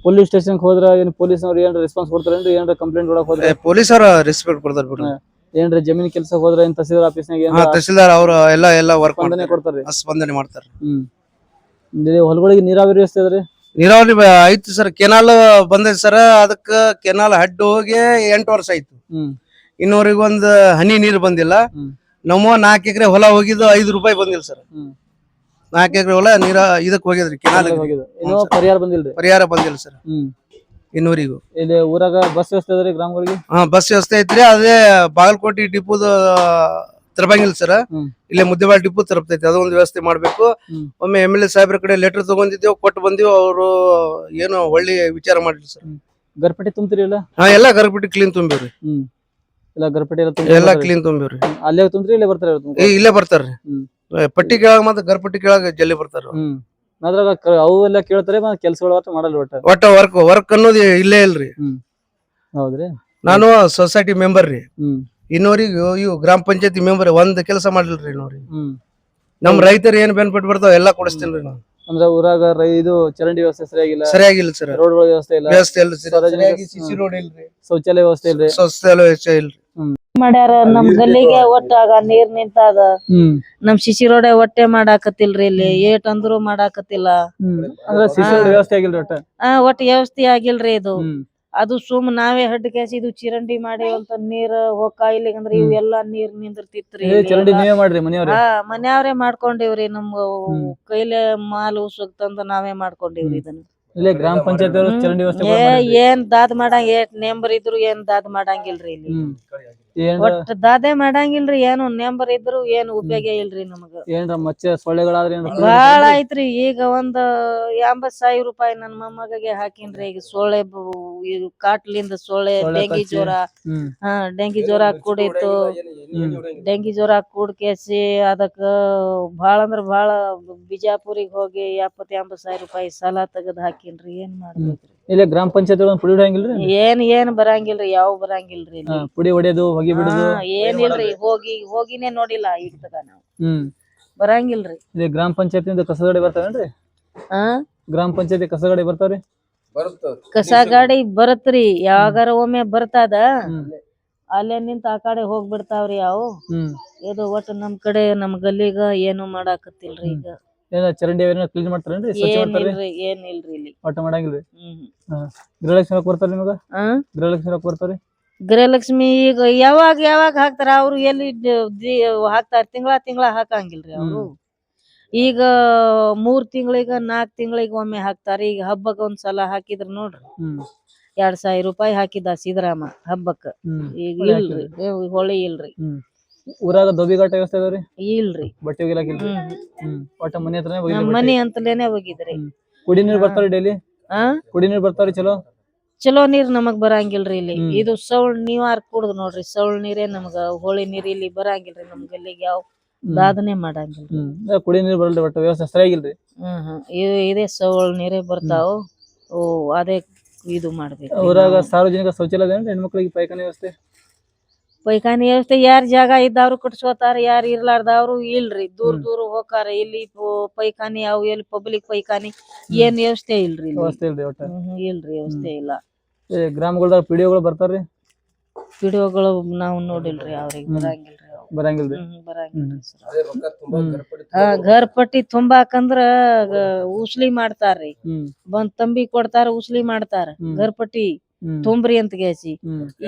ಪೊಲೀಸ್ ಸ್ಟೇಷನ್ಗೆ ಹೋದ್ರ ಏನ್ ಪೊಲೀಸ್ನವ್ರು ಏನಾರ ರೆಸ್ಪಾನ್ಸ್ ಕೊಡ್ತಾರೇನ್ರಿ? ಏನಾರ ಕಂಪ್ಲೇಂಟ್ ಕೊಡಕ್ ಹೋದ್ರೆ ಪೊಲೀಸರ ರೆಸ್ಪೆಕ್ಟ್ ಕೊಡ್ತಾರ ಬಿಡ್ರಿ. ಏನ್ರ ಜಮೀನ್ ಕೆಲ್ಸಕ್ಕೆ ಹೋದ್ರ ಏನ್ ತಹಸೀಲ್ದಾರ್ ಆಫೀಸ್ನಾಗ ತಹಸೀಲ್ದಾರ್ ಅವ್ರ ಎಲ್ಲ ವರ್ಕ್ ಸ್ಪಂದನೆ ಕೊಡ್ತಾರ್ರಿ? ಸ್ಪಂದನೆ ಮಾಡ್ತಾರ. ಇಲ್ಲಿ ಹೊಲಗಳಿಗೆ ನೀರಾವರಿ ವ್ಯವಸ್ಥೆ ಅದ್ರಿ? ನೀರಾವರಿ ಐತಿ ಸರ್. ಕೆನಾಲ್ ಬಂದೈತಿ ಸರ್. ಅದಕ್ಕ ಕೆನಾಲ್ ಹಡ್ಡು ಹೋಗಿ 8 ವರ್ಷ ಆಯ್ತು. ಇನ್ನೂವರೆಗೂ ಒಂದ್ ಹನಿ ನೀರ್ ಬಂದಿಲ್ಲ. ನಮ್ಮ 4 ಎಕರೆ ಹೊಲ ಹೋಗಿದ್ದು 5 ರೂಪಾಯಿ ಬಂದಿಲ್ಲ ಸರ್. 4 ಎಕರೆ ಹೊಲ ನೀರ ಇದಕ್ ಹೋಗಿದ್ರಿ, ಕೆನಾಲ್ ಪರಿಹಾರ ಬಂದಿಲ್ರಿ? ಪರಿಹಾರ ಬಂದಿಲ್ಲ ಸರ್ ಇನ್ನೂರಿಗೂ. ಇಲ್ಲಿ ಊರಾಗ ಬಸ್ ವ್ಯವಸ್ಥೆ ಅದ್ರಿ ಗ್ರಾಮಗಳಿಗೆ? ಬಸ್ ವ್ಯವಸ್ಥೆ ಐತ್ರಿ. ಅದೇ ಬಾಗಲಕೋಟೆ ಡಿಪೋದ ತರಬಂಗಿಲ್ಲ ಸರ್. ಇಲ್ಲೇ ಮುದ್ದೇವಾಳ ಡಿಪೋ ತರಪ್ತೈತಿ. ಅದೊಂದು ವ್ಯವಸ್ಥೆ ಮಾಡ್ಬೇಕು. ಒಮ್ಮೆ MLA ಸಾಹೇಬ್ರ ಕಡೆ ಲೆಟರ್ ತಗೊಂಡಿದ್ದೇವ್, ಕೊಟ್ಟು ಬಂದಿವ್. ಅವರು ಏನು ಒಳ್ಳೆ ವಿಚಾರ ಮಾಡಿಲ್ಲ ಸರ್. ಗರ್ಪಟ್ಟಿ ತುಂಬ್ತಿರಿ ಇಲ್ಲ? ಎಲ್ಲ ಗರ್ಬಿಟ್ಟು ಕ್ಲೀನ್ ತುಂಬಿವ್ರಿ. ಎಲ್ಲ ಗರ್ಪಟ್ಟಿ ಎಲ್ಲ ಕ್ಲೀನ್ ತುಂಬಿವ್ರಿ. ಅಲ್ಲೇ ತುಂಬ್ತಿರಿ ಇಲ್ಲೇ ಬರ್ತಾರ? ಇಲ್ಲೇ ಬರ್ತಾರ್ರಿ. ಪಟ್ಟಿ ಕೆಳಗ ಮತ್ತೆ ಗರ್ಪಟ್ಟಿ ಕೆಳಗ ಜಲ್ದಿ ಬರ್ತಾರ. ಅದ್ರಾಗ ಅವು ಎಲ್ಲ ಕೇಳ್ತಾರೆ, ಕೆಲ್ಸಗಳು ಮಾಡಲ್ಲ ಒಟ್ಟ ವರ್ಕ್ ಅನ್ನೋದು ಇಲ್ಲೇ ಇಲ್ರಿ. ಹೌದ್ರಿ. ನಾನು ಸೊಸೈಟಿ ಮೆಂಬರ್ ರೀ. ಇನ್ನೋರಿಗೂ ಇವು ಗ್ರಾಮ ಪಂಚಾಯತಿ ಮೆಂಬರ್ ಒಂದ್ ಕೆಲಸ ಮಾಡಿಲ್ರಿ ಇನ್ನೋರಿಗೆ. ನಮ್ ರೈತರು ಏನ್ ಬೆನಿಫಿಟ್ ಬರ್ತಾವ ಎಲ್ಲಾ ಕೊಡಿಸ್ತೇನ್ರಿ ನಾನು. ಅಂದ್ರೆ ಊರಾಗ ಇದು ಚರಂಡಿ ವ್ಯವಸ್ಥೆ ಸರಿಯಾಗಿಲ್ಲ ಸರ್. ರೋಡ್ ವ್ಯವಸ್ಥೆ ಇಲ್ಲ, ಸಿಸಿ ರೋಡ್ ಇಲ್ರಿ, ಶೌಚಾಲಯ ವ್ಯವಸ್ಥೆ ಇಲ್ರಿ, ಶೌಚಾಲಯ ವ್ಯವಸ್ಥೆ ಇಲ್ರಿ. ಮಾಡ್ಯಾರ ನಮ್ ಗಲ್ಲಿಗೆ ಒಟ್ಟಾಗ ನೀರ್ ನಿಂತಾದ. ನಮ್ ಶಿಶಿ ರೋಡ್ ಒಟ್ಟೆ ಮಾಡಾಕತ್ತಿಲ್ರಿ. ಇಲ್ಲಿ ಏಟ್ ಅಂದ್ರು ಮಾಡಾಕತ್ತಿಲ್ಲ. ಅಂದ್ರೆ ಸಿಸಿ ರೋಡ್ ವ್ಯವಸ್ಥೆ ಆಗಿಲ್ರಿ ಒಟ್ಟ? ಒಟ್ಟ ವ್ಯವಸ್ಥೆ ಆಗಿಲ್ರಿ. ಇದು ಅದು ಸುಮ್ ನಾವೇ ಹಡ್ಡ ಕ್ಯಾಸಿ ಇದು ಚಿರಂಡಿ ಮಾಡಿ ಅಂತ ನೀರ್ ಹೋಗಾ ಇಲ್ಲಿಗಂದ್ರ ಇವೆಲ್ಲಾ ನೀರ್ ನಿಂದಿರ್ತಿತ್ರಿ. ಚರಂಡಿ ನೀವೇ ಮಾಡ್ರಿ ಮನೆಯವ್ರೆ? ಮನ್ಯಾವ್ರೆ ಮಾಡ್ಕೊಂಡಿವ್ರಿ. ನಮ್ ಕೈಲೆ ಮಾಲ್ ಉಸುಕ್ತಂದ ನಾವೇ ಮಾಡ್ಕೊಂಡಿವ್ರಿ ಇದನ್ನ. ಇಲ್ಲಿ ಗ್ರಾಮ ಪಂಚಾಯತ್ ಚರಂಡಿ ವ್ಯವಸ್ಥೆ ಏನ್ ದಾದ್ ಮಾಡಂಗ ನೆಂಬರ್ ಇದ್ರು ಏನ್ ದಾದ್ ಮಾಡಂಗಿಲ್ರಿ. ಇಲ್ಲಿ ಒಟ್ಟ ದಾದೆ ಮಾಡಂಗಿಲ್ರಿ. ಏನು ನೆಂಬರ್ ಇದ್ರು ಏನ್ ಉಪಯೋಗ ಇಲ್ರಿ ನಮಗ. ಏನ್ರ ಮಚ್ಚೆ ಸೊಳ್ಳೆಗಳಾದ್ರಿ ಬಾಳ ಐತ್ರಿ. ಈಗ ಒಂದ್ 80,000 ರೂಪಾಯಿ ನನ್ ಮೊಮ್ಮಗಗೆ ಹಾಕಿನ್ರಿ. ಈಗ ಸೊಳ್ಳೆ ಕಾಟ್ಲಿಂದ ಸೊಳ್ಳೆ, ಡೆಂಗಿ ಜ್ವರ. ಡೆಂಗಿ ಜ್ವರ ಕೂಡಿತ್ತು. ಡೆಂಗಿ ಜ್ವರ ಕೂಡ್ಕೇಸಿ ಅದಕ್ಕ ಬಾಳ ಅಂದ್ರ ಬಾಳ ಬಿಜಾಪುರಿಗೆ ಹೋಗಿ 70,000-80,000 ರೂಪಾಯಿ ಸಾಲ ತೆಗದ್ ಹಾಕಿನ್ರಿ. ಏನ್ ಮಾಡ್ಬೇಕ್ರಿ? ಇಲ್ಲ ಗ್ರಾಮ ಪಂಚಾಯತ್ ಪುಡಿ ಹೊಡೆಯಂಗಿಲ್ರಿ? ಏನ್ ಬರಂಗಿಲ್ರಿ. ಯಾವ ಬರಂಗಿಲ್ರಿ. ಪುಡಿ ಹೊಡೆಯೋದು, ಹೊಗಿ ಬಿಡುದು ಏನಿಲ್ರಿ. ಹೋಗಿನೇ ನೋಡಿಲ್ಲ ಈಗ ತಗ ನಾವು. ಬರಂಗಿಲ್ರಿ. ಇಲ್ಲಿ ಗ್ರಾಮ ಪಂಚಾಯತ್ ಕಸ ಗಾಡಿ ಬರ್ತಾವೇನ್ರಿ? ಗ್ರಾಮ ಪಂಚಾಯತಿ ಕಸ ಗಾಡಿ ಬರ್ತಾವ್ರಿ? ಕಸ ಗಾಡಿ ಬರತ್ರಿ. ಯಾವಾಗಾರ ಒಮ್ಮೆ ಬರ್ತದ. ಅಲ್ಲೇ ನಿಂತ ಆ ಕಡೆ ಹೋಗ್ಬಿಡ್ತಾವ್ರಿ ಅವು. ಇದು ಒಟ್ಟು ನಮ್ ಕಡೆ ನಮ್ ಗಲ್ಲಿಗ ಏನು ಮಾಡಾಕತ್ತಿಲ್ರಿ. ಈಗ ಚರಂಡಿ ಕ್ಲೀನ್ ಮಾಡ್ತಾರೇನ್ರಿ? ಏನಿಲ್ರಿ ಇಲ್ಲಿ ಒಟ್ಟ ಮಾಡಂಗಿಲ್ರಿ. ಗೃಹಲಕ್ಷ್ಮಿ ರೊಕ್ಕ ಬರ್ತಾರ ನಿಮಗ? ಗೃಹಲಕ್ಷ್ಮಿ ರೊಕ್ಕ ಬರ್ತಾವ್ರಿ? ಗೃಹಲಕ್ಷ್ಮಿ ಈಗ ಯಾವಾಗ ಹಾಕ್ತಾರ ಅವ್ರು. ಎಲ್ಲಿ ಹಾಕ್ತಾರ? ತಿಂಗಳ ಹಾಕಂಗಿಲ್ರಿ ಅವ್ರು. ಈಗ 3 ತಿಂಗಳಿಗೆ 4 ತಿಂಗಳಿಗೆ ಒಮ್ಮೆ ಹಾಕ್ತಾರ. ಈಗ ಹಬ್ಬಕ್ಕ ಒಂದ್ಸಲ ಹಾಕಿದ್ರ ನೋಡ್ರಿ 2,000 ರೂಪಾಯಿ ಹಾಕಿದ ಸಿದ್ದರಾಮ ಹಬ್ಬಕ್ಕ. ಈಗ ಇಲ್ರಿ, ಹೊಳಿ ಇಲ್ರಿ. ಊರಾಗ ದೊಬ್ಬಿಘಾಟ ವ್ಯವಸ್ಥೆ ಅದಾವ್ರಿ? ಇಲ್ರಿ. ಬಟ್ಟೆ ಒಗಿಲಾಕಿಲ್ರಿ? ಒಟ್ಟ ಮನೆ ಹತ್ರನೇ ಮನಿ ಅಂತಲೇನೆ ಹೋಗಿದ್ರಿ. ಕುಡಿ ನೀರ್ ಬರ್ತಾವ್ರಿ ಡೈಲಿ? ಕುಡಿ ನೀರ್ ಬರ್ತಾವ್ರಿ ಚಲೋ ನೀರ್ ನಮಗ್ ಬರಂಗಿಲ್ರಿ. ಇಲ್ಲಿ ಇದು ಸೌಳ್ ನೀವಾರ್ ಕುಡ್ದು ನೋಡ್ರಿ. ಸೌಳ್ ನೀರೇ ನಮಗ. ಹೊಳಿ ನೀರ್ ಇಲ್ಲಿ ಬರಂಗಿಲ್ರಿ. ನಮ್ ಗಲ್ಲಿಗೆ ಯಾವ ದಾದನೆ ಮಾಡಂಗಿಲ್ರಿ. ಕುಡಿ ನೀರ್ ಬರಲ್ರಿ. ಒಟ್ಟ ವ್ಯವಸ್ಥೆ ಸರಿಯಾಗಿಲ್ರಿ? ಇದೇ ಸೌಳ್ ನೀರೇ ಬರ್ತಾವ. ಅದೇ ಇದು ಮಾಡ್ಬೇಕು. ಊರಾಗ ಸಾರ್ವಜನಿಕ ಶೌಚಾಲಯ ಏನ್ರಿ? ಹೆಣ್ಮಕ್ಳಿಗೆ ಪೈಖಾನೆ ವ್ಯವಸ್ಥೆ? ಪೈಖಾನಿ ವ್ಯವಸ್ಥೆ ಯಾರ್ ಜಾಗ ಇದ್ದವ್ರು ಕಟ್ಸ್ಕೋತಾರ. ಯಾರು ಇರ್ಲಾರ್ದವ್ರು ಇಲ್ರಿ. ದೂರ ಹೋಗಾರ. ಇಲ್ಲಿ ಪೈಖಾನಿ ಅವು ಎಲ್ಲಿ ಪಬ್ಲಿಕ್ ಪೈಖಾನಿ ಏನ್ ವ್ಯವಸ್ಥೆ ಇಲ್ರಿ. ವ್ಯವಸ್ಥೆ ಇಲ್ರಿ ಒಟ್ಟ? ಇಲ್ರಿ, ವ್ಯವಸ್ಥೆ ಇಲ್ಲ. ಗ್ರಾಮಗಳ್ದಾಗ ಪಿಡಿಒಗಳು ಬರ್ತಾರ್ರಿ? ಪಿಡಿಒಗಳು ನಾವು ನೋಡಿಲ್ರಿ. ಅವ್ರಿಗೆ ಬರಂಗಿಲ್ರಿ. ಗರ್ಪಟ್ಟಿ ತುಂಬಾಕಂದ್ರ ಉಸ್ಲಿ ಮಾಡ್ತಾರ್ರಿ. ಬಂದ್ ತಂಬಿ ಕೊಡ್ತಾರ, ಉಸ್ಲಿ ಮಾಡ್ತಾರ. ಗರ್ಪಟ್ಟಿ ತುಂಬ್ರಿ ಅಂತ ಗೇಸಿ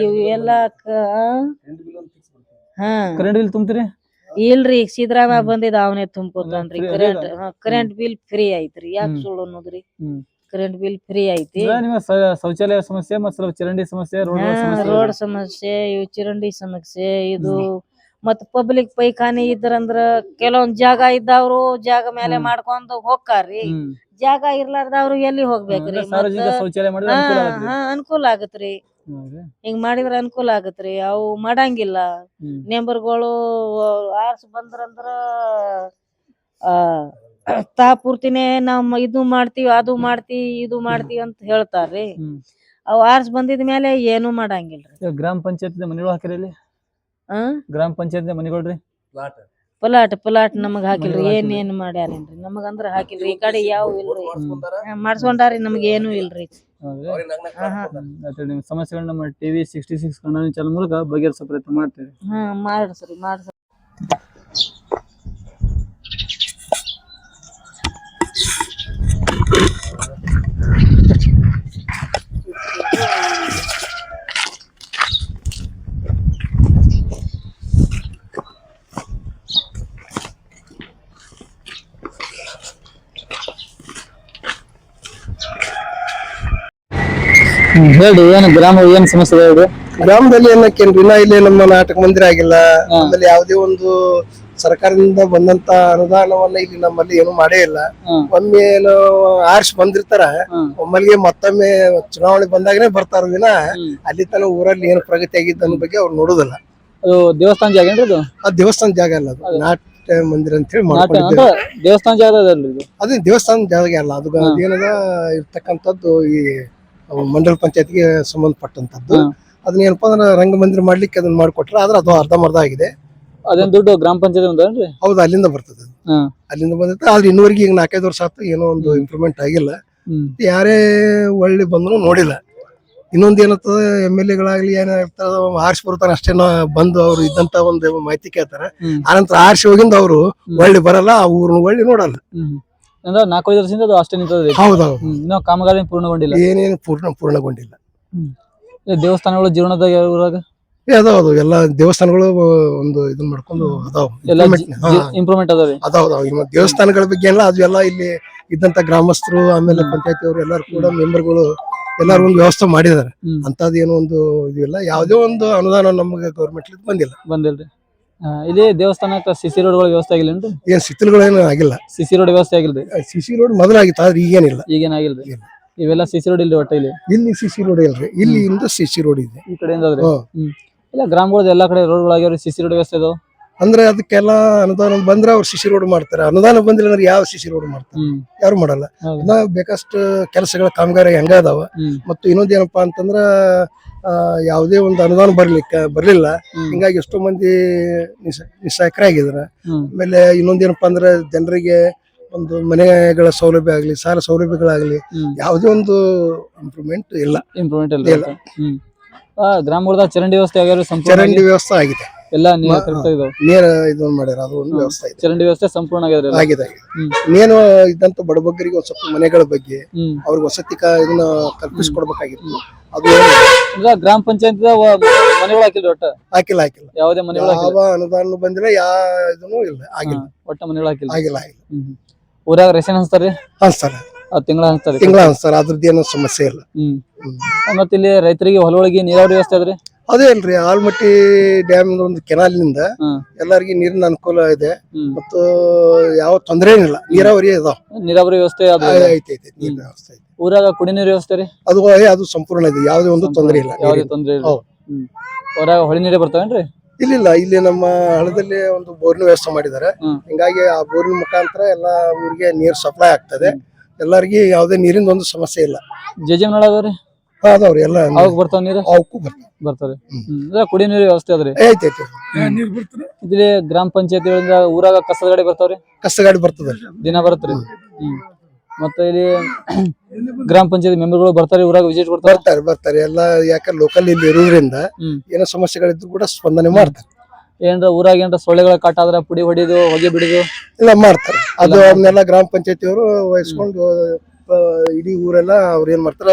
ಇವ್ ಎಲ್ಲಾ ಕರೆಂಟ್ ಬಿಲ್ ತುಂಬ್ತೀರಿ? ಇಲ್ರಿ. ಈಗ ಸಿದ್ದರಾಮ ಬಂದಿದ ಅವನೇ ತುಂಬ್ಕೊತಾನ್ರಿ. ಕರೆಂಟ್ ಬಿಲ್ ಫ್ರೀ ಐತ್ರಿ. ಯಾಕೆ ಸುಳ್ಳು ಅನ್ನೋದ್ರಿ? ಕರೆಂಟ್ ಬಿಲ್ ಫ್ರೀ ಐತಿ. ಶೌಚಾಲಯ ಸಮಸ್ಯೆ ಮತ್ತೆ ಚರಂಡಿ ಸಮಸ್ಯೆ, ರೋಡ್ ಸಮಸ್ಯೆ, ಇವ್ ಚರಂಡಿ ಸಮಸ್ಯೆ. ಇದು ಮತ್ ಪಬ್ಲಿಕ್ ಪೈಖಾನಿ ಇದ್ರಂದ್ರ ಕೆಲವೊಂದ್ ಜಾಗ ಇದ್ದವ್ರು ಜಾಗ ಮೇಲೆ ಮಾಡ್ಕೊಂಡ್ ಹೋಗ್ತಾರ್ರಿ. ಜಾಗ ಇರ್ಲಾರ್ದವ್ರು ಎಲ್ಲಿ ಹೋಗ್ಬೇಕ್ರಿ? ಅನುಕೂಲ ಆಗತ್ರಿ. ಹಿಂಗ್ ಮಾಡಿದ್ರ ಅನುಕೂಲ ಆಗತ್ರಿ. ಅವು ಮಾಡಂಗಿಲ್ಲ. ನೆಂಬರ್ಗಳು ಆರ್ಸ್ ಬಂದ್ರಂದ್ರ ತಾ ಪೂರ್ತಿನೇ ನಾವ್ ಇದು ಮಾಡ್ತೀವಿ, ಅದು ಮಾಡ್ತೀವಿ, ಇದು ಮಾಡ್ತೀವಿ ಅಂತ ಹೇಳ್ತಾರ್ರಿ. ಅವ್ ಆರ್ಸ್ ಬಂದಿದ ಮೇಲೆ ಏನು ಮಾಡಂಗಿಲ್ರಿ. ಈಗ ಗ್ರಾಮ ಪಂಚಾಯತ್ ಮನೆಗಳು ಹಾಕಿರಿ ಇಲ್ಲಿ ಗ್ರಾಮ ಪಂಚಾಯತ್ ಮನೆಗಳ್ರಿ ಪಲಾಟ್ ನಮಗ್ ಹಾಕಿಲ್ರಿ. ಮನೆಗಳು ಏನ್ ಮಾಡ್ಯಾರೇನ್ರಿ ನಮಗಂದ್ರ ಹಾಕಿಲ್ರಿ. ಈ ಕಡೆ ಯಾವ ಇಲ್ರಿ. ಮಾಡ್ಸ್ಕೊಂಡಾರಿ ನಮಗ್ ಏನು ಇಲ್ರಿ. ನಿಮ್ ಸಮಸ್ಯೆಗಳನ್ನ ನಮ್ಮ ಟಿವಿ 66 ಕನ್ನಡ ಚಾನಲ್ ಮೂಲಕ ಬಗೆಹರಿಸೋ ಪ್ರಯತ್ನ ಮಾಡ್ತೀವಿ. ಮಾಡ್ಸ್ರಿ. ಹೇಳ್ರಿ ಏನ್ ಗ್ರಾಮ ಏನ್ ಸಮಸ್ಯೆ ಇದೆ? ಗ್ರಾಮದಲ್ಲಿ ಏನಕ್ಕೇನ್ರಿ ಇನ್ನ ಇಲ್ಲಿ ನಮ್ಮ ನಾಟಕ ಮಂದಿರ ಆಗಿಲ್ಲ. ಆಮೇಲೆ ಯಾವುದೇ ಒಂದು ಸರ್ಕಾರದಿಂದ ಬಂದಂತ ಅನುದಾನವನ್ನ ಇಲ್ಲಿ ನಮ್ಮಲ್ಲಿ ಏನು ಮಾಡೇ ಇಲ್ಲ. ಒಮ್ಮೆ ಏನು ಆರ್ಸ್ ಬಂದಿರ್ತಾರ, ಒಮ್ಮಲ್ಗೆ ಮತ್ತೊಮ್ಮೆ ಚುನಾವಣೆ ಬಂದಾಗನೇ ಬರ್ತಾರ ವಿನ ಅಲ್ಲಿ ತನ ಊರಲ್ಲಿ ಏನು ಪ್ರಗತಿ ಆಗಿದ್ದ ಅನ್ನೋ ಬಗ್ಗೆ ಅವ್ರು ನೋಡುದಿಲ್ಲ. ಅದು ದೇವಸ್ಥಾನ ಜಾಗ ಏನ್ರಿ ಅದು? ಅದು ದೇವಸ್ಥಾನ ಜಾಗ ಅಲ್ಲ, ಅದು ನಾಟ್ಯ ಮಂದಿರ ಅಂತ ಹೇಳಿ ಮಾಡ್ಕೊಂಡಿದ್ದೇವೆ. ದೇವಸ್ಥಾನ ಜಾಗ ಅದು ದೇವಸ್ಥಾನ ಜಾಗ ಅಲ್ಲ, ಅದು ಏನದ ಇರ್ತಕ್ಕಂಥದ್ದು ಈ ಮಂಡಲ ಪಂಚಾಯತ್ಗೆ ಸಂಬಂಧಪಟ್ಟಂತದ್ದು. ಅದನ್ನ ಏನಪ್ಪಾ ಅಂದ್ರೆ ರಂಗಮಂದಿರ ಮಾಡ್ಲಿಕ್ಕೆ ಅದನ್ನ ಮಾಡ್ಕೊಟ್ರೆ ಆದ್ರೆ ಅದು ಅರ್ಧಂಬರ್ಧ ಆಗಿದೆ. ಅದೇನ್ ದುಡ್ಡು ಗ್ರಾಮ ಪಂಚಾಯತ್ ಹೌದು, ಅಲ್ಲಿಂದ ಬರ್ತದೆ. ಅಲ್ಲಿಂದ ಬಂದಿತ್ತು. ಆದ್ರೆ ಇನ್ನೂವರೆಗೆ ಈಗ 4-5 ವರ್ಷ ಆಯ್ತು, ಏನೋ ಒಂದು ಇಂಪ್ರೂವ್ಮೆಂಟ್ ಆಗಿಲ್ಲ. ಯಾರೇ ಒಳ್ಳೆ ಬಂದ್ರು ನೋಡಿಲ್ಲ. ಇನ್ನೊಂದ್ ಏನತ್ತದ, MLA ಗಳಾಗ್ಲಿ ಏನಾಗ್ತದ ಆರ್ಸಿ ಬರ್ತಾರ ಅಷ್ಟೇ, ಬಂದು ಅವ್ರು ಇದ್ದಂತ ಒಂದು ಮಾಹಿತಿ ಕೇಳ್ತಾರ. ಆನಂತರ ಆರ್ಸಿ ಹೋಗಿಂದ ಅವ್ರು ಒಳ್ಳೆ ಬರಲ್ಲ, ಆ ಊರ್ನ ಒಳ್ಳೆ ನೋಡಲ್ಲ. ಅಂದ್ರೆ 4-5 ವರ್ಷದಿಂದ ಅದು ಅಷ್ಟೇ ನಿಂತದ್ರಿ. ಹೌದೌದು, ಇನ್ನೂ ಕಾಮಗಾರಿ ಪೂರ್ಣಗೊಂಡಿಲ್ಲ. ಏನೇನು ಪೂರ್ಣಗೊಂಡಿಲ್ಲ. ದೇವಸ್ಥಾನಗಳು ಜೀವನದಾಗ ಊರಾಗ ಅದಾವ್ ಎಲ್ಲ ದೇವಸ್ಥಾನಗಳು ಒಂದು ಇದನ್ನ ಮಾಡ್ಕೊಂಡು ಅದಾವ್, ಇಂಪ್ರೂವ್ಮೆಂಟ್ ಅದಾವ್ರಿ. ಅದಾವ್ ದೇವಸ್ಥಾನಗಳ ಬಗ್ಗೆ ಎಲ್ಲ ಅದು ಎಲ್ಲ ಇಲ್ಲಿ ಇದ್ದಂತ ಗ್ರಾಮಸ್ಥರು ಆಮೇಲೆ ಪಂಚಾಯತಿ ಅವರು ಎಲ್ಲಾರು ಕೂಡ ಮೆಂಬರ್ಗಳು ಎಲ್ಲಾರು ಒಂದು ವ್ಯವಸ್ಥೆ ಮಾಡಿದಾರೆ. ಅಂತದ್ ಏನೋ ಒಂದು ಇದಿಲ್ಲ, ಯಾವ್ದೇ ಒಂದು ಅನುದಾನ ನಮಗೆ ಗೌರ್ಮೆಂಟ್ ಬಂದಿಲ್ರಿ. ಇಲ್ಲಿ ದೇವಸ್ಥಾನಕ್ಕೆ ಸಿಸಿ ರೋಡ್ಗಳ ವ್ಯವಸ್ಥೆ ಆಗಿಲ್ಲೇನ್ರಿ? ಏನ್ ಸಿಟಿಲ್ಗಳೇನು ಆಗಿಲ್ಲ. ಸಿಸಿ ರೋಡ್ ವ್ಯವಸ್ಥೆ ಆಗಿಲ್ರಿ. ಸಿಸಿ ರೋಡ್ ಮೊದಲಾಗಿತ್ತು, ಆದ್ರೆ ಈಗೇನಿಲ್ಲ. ಈಗೇನಾಗಿಲ್ರಿ. ಇವೆಲ್ಲ ಸಿಸಿ ರೋಡ್ ಇಲ್ರಿ ಒಟ್ಟ ಇಲ್ಲಿ ಸಿಸಿ ರೋಡ್ ಇಲ್ರಿ. ಇಲ್ಲಿಂದ ಸಿಸಿ ರೋಡ್ ಇದೆ ಈ ಕಡೆಯಿಂದ. ಇಲ್ಲ ಗ್ರಾಮಗಳದ ಎಲ್ಲಾ ಕಡೆ ರೋಡ್ಗಳಾಗ್ಯಾವ್ರಿ, ಸಿಸಿ ರೋಡ್ ವ್ಯವಸ್ಥೆ ಇದಾವ. ಅಂದ್ರೆ ಅದಕ್ಕೆಲ್ಲ ಅನುದಾನ ಬಂದ್ರೆ ಅವ್ರು ಸಿಸಿ ರೋಡ್ ಮಾಡ್ತಾರೆ. ಅನುದಾನ ಬಂದಿಲ್ಲ ಅಂದ್ರೆ ಯಾವ ಸಿಸಿ ರೋಡ್ ಮಾಡ್ತಾರೆ? ಯಾರು ಮಾಡಲ್ಲ. ಬೇಕಷ್ಟು ಕೆಲಸಗಳ ಕಾಮಗಾರಿ ಹೆಂಗ ಅದಾವ. ಮತ್ತು ಇನ್ನೊಂದ್ ಏನಪ್ಪಾ ಅಂತಂದ್ರ ಯಾವುದೇ ಒಂದು ಅನುದಾನ ಬರ್ಲಿಲ್ಲ. ಹಿಂಗಾಗಿ ಎಷ್ಟೋ ಮಂದಿ ನಿಸ್ಸಹಾಯಕರೇ ಆಗಿದಾರ. ಆಮೇಲೆ ಇನ್ನೊಂದೇನಪ್ಪಾ ಅಂದ್ರೆ ಜನರಿಗೆ ಒಂದು ಮನೆಗಳ ಸೌಲಭ್ಯ ಆಗ್ಲಿ, ಸಾಲ ಸೌಲಭ್ಯಗಳಾಗ್ಲಿ, ಯಾವುದೇ ಒಂದು ಇಂಪ್ರೂವ್ಮೆಂಟ್ ಇಲ್ಲ. ಗ್ರಾಮಗಳದ ಚರಂಡಿ ವ್ಯವಸ್ಥೆ ಆಗ್ಯಾವ್ರಿ. ಚರಂಡಿ ವ್ಯವಸ್ಥೆ ಆಗಿದೆ, ಎಲ್ಲ ನೇರ ಇದನ್ನ ಮಾಡ್ಯಾರ. ಅದು ಒಂದು ವ್ಯವಸ್ಥೆ ಇದೆ. ಚರಂಡಿ ವ್ಯವಸ್ಥೆ ಸಂಪೂರ್ಣ ಆಗಿದೆ. ನೇನು ಇದ್ದಂತ ಬಡಬಗ್ಗರಿಗೆ ಒಂದ್ ಸ್ವಲ್ಪ ಮನೆಗಳ ಬಗ್ಗೆ ಅವ್ರಿಗೆ ವಸತಿ ಇದನ್ನ ಕಲ್ಪಿಸ್ಕೊಡ್ಬೇಕಾಗಿತ್ತು. ಅದು ಗ್ರಾಮ ಪಂಚಾಯತ್ ಮನೆಗಳು ಹಾಕಿಲ್ರಿ ಒಟ್ಟ? ಹಾಕಿಲ್ಲ. ಯಾವುದೇ ಮನೆಗಳು ಯಾವ ಅನುದಾನ ಬಂದಿಲ್ಲ, ಯಾವ ಇದನ್ನು ಇಲ್ಲ, ಆಗಿಲ್ಲ. ಒಟ್ಟ ಮನೆಗಳು ಹಾಕಿಲ್ಲ. ಆಗಿಲ್ಲ. ಊರಾಗ ರೇಷನ್ ಹಂಚ್ತಾರ್ರಿ? ಹಂಚ್ತಾರ, ತಿಂಗಳ ಹಂಚ್ತಾರ. ಹಂಚ್ತಾರ, ಅದ್ರದ್ದು ಏನೋ ಸಮಸ್ಯೆ ಇಲ್ಲ. ಮತ್ತ ಇಲ್ಲಿ ರೈತರಿಗೆ ಹೊಲಗಳಿಗೆ ನೀರಾವರಿ ವ್ಯವಸ್ಥೆ ಅದ್ರಿ? ಅದೇ ಅಲ್ರಿ, ಆಲ್ಮಟ್ಟಿ ಡ್ಯಾಮ್ ಒಂದು ಕೆನಾಲ್ನಿಂದ ಎಲ್ಲರಿಗೂ ನೀರಿನ ಅನುಕೂಲ ಇದೆ. ಮತ್ತು ಯಾವ ತೊಂದರೆ ಏನಿಲ್ಲ, ನೀರಾವರಿ ಇದಾವ. ನೀರಾವರಿ ವ್ಯವಸ್ಥೆ ಐತಿ. ನೀರಿನ ವ್ಯವಸ್ಥೆ ಐತಿ. ಊರಾಗ ಕುಡಿ ನೀರು ವ್ಯವಸ್ಥೆ ರೀ? ಅದು ಸಂಪೂರ್ಣ ಇದೆ, ಯಾವುದೇ ಒಂದು ತೊಂದರೆ ಇಲ್ಲ. ಯಾವುದೇ ತೊಂದರೆ ಇಲ್ಲ. ಊರಾಗ ಹೊಳಿ ನೀರೇ ಬರ್ತಾವೇನ್ರಿ? ಇಲ್ಲ, ಇಲ್ಲಿ ನಮ್ಮ ಹಳ್ಳದಲ್ಲಿ ಒಂದು ಬೋರಿನ ವ್ಯವಸ್ಥೆ ಮಾಡಿದ್ದಾರೆ. ಹಿಂಗಾಗಿ ಆ ಬೋರಿನ ಮುಖಾಂತರ ಎಲ್ಲಾ ಊರಿಗೆ ನೀರು ಸಪ್ಲೈ ಆಗ್ತದೆ. ಎಲ್ಲರಿಗೂ ಯಾವುದೇ ನೀರಿನ ಒಂದು ಸಮಸ್ಯೆ ಇಲ್ಲ. ಜೆಜೆಮ್ನಾಳ ಅದಾವ್ರಿ? ಅದಾವ್ರಿ, ಎಲ್ಲ ಅವಕ್ ಬರ್ತಾವ ನೀರು? ಅವಕ್ಕೂ ಬರ್ತಾರೆ. ಕುಡಿ ನೀರು ವ್ಯವಸ್ಥೆ ಅದ್ರಿ? ಐತಿ. ಇಲ್ಲಿ ಗ್ರಾಮ ಪಂಚಾಯತಿಗಳಿಂದ ಊರಾಗ ಕಸದ ಗಾಡಿ ಬರ್ತಾವ್ರಿ? ಕಸದ ಗಾಡಿ ಬರ್ತದೆ, ದಿನ ಬರ್ತರಿ. ಮತ್ತೆ ಇಲ್ಲಿ ಗ್ರಾಮ ಪಂಚಾಯತ್ ಮೆಂಬರ್ಗಳು ಬರ್ತಾರೆ, ಊರಾಗ ವಿಸಿಟ್ ಬರ್ತಾರೆ. ಎಲ್ಲ ಯಾಕಂದ್ರೆ ಲೋಕಲ್ ಇಲ್ಲಿ ಇರೋದ್ರಿಂದ ಏನೋ ಸಮಸ್ಯೆಗಳಿದ್ರು ಕೂಡ ಸ್ಪಂದನೆ ಮಾಡ್ತಾರೆ. ಏನ್ರ ಊರಾಗ ಏನ್ರ ಸೊಳ್ಳೆಗಳ ಕಾಟ ಆದ್ರ ಪುಡಿ ಹೊಡಿದು ಹೊಗೆ ಬಿಡುದು ಎಲ್ಲ ಮಾಡ್ತಾರೆ. ಅದು ಅವನ್ನೆಲ್ಲ ಗ್ರಾಮ ಪಂಚಾಯತಿ ಅವರು ವಹಿಸ್ಕೊಂಡು ಇಡೀ ಊರೆಲ್ಲ ಅವ್ರ ಏನ್ ಮಾಡ್ತಾರ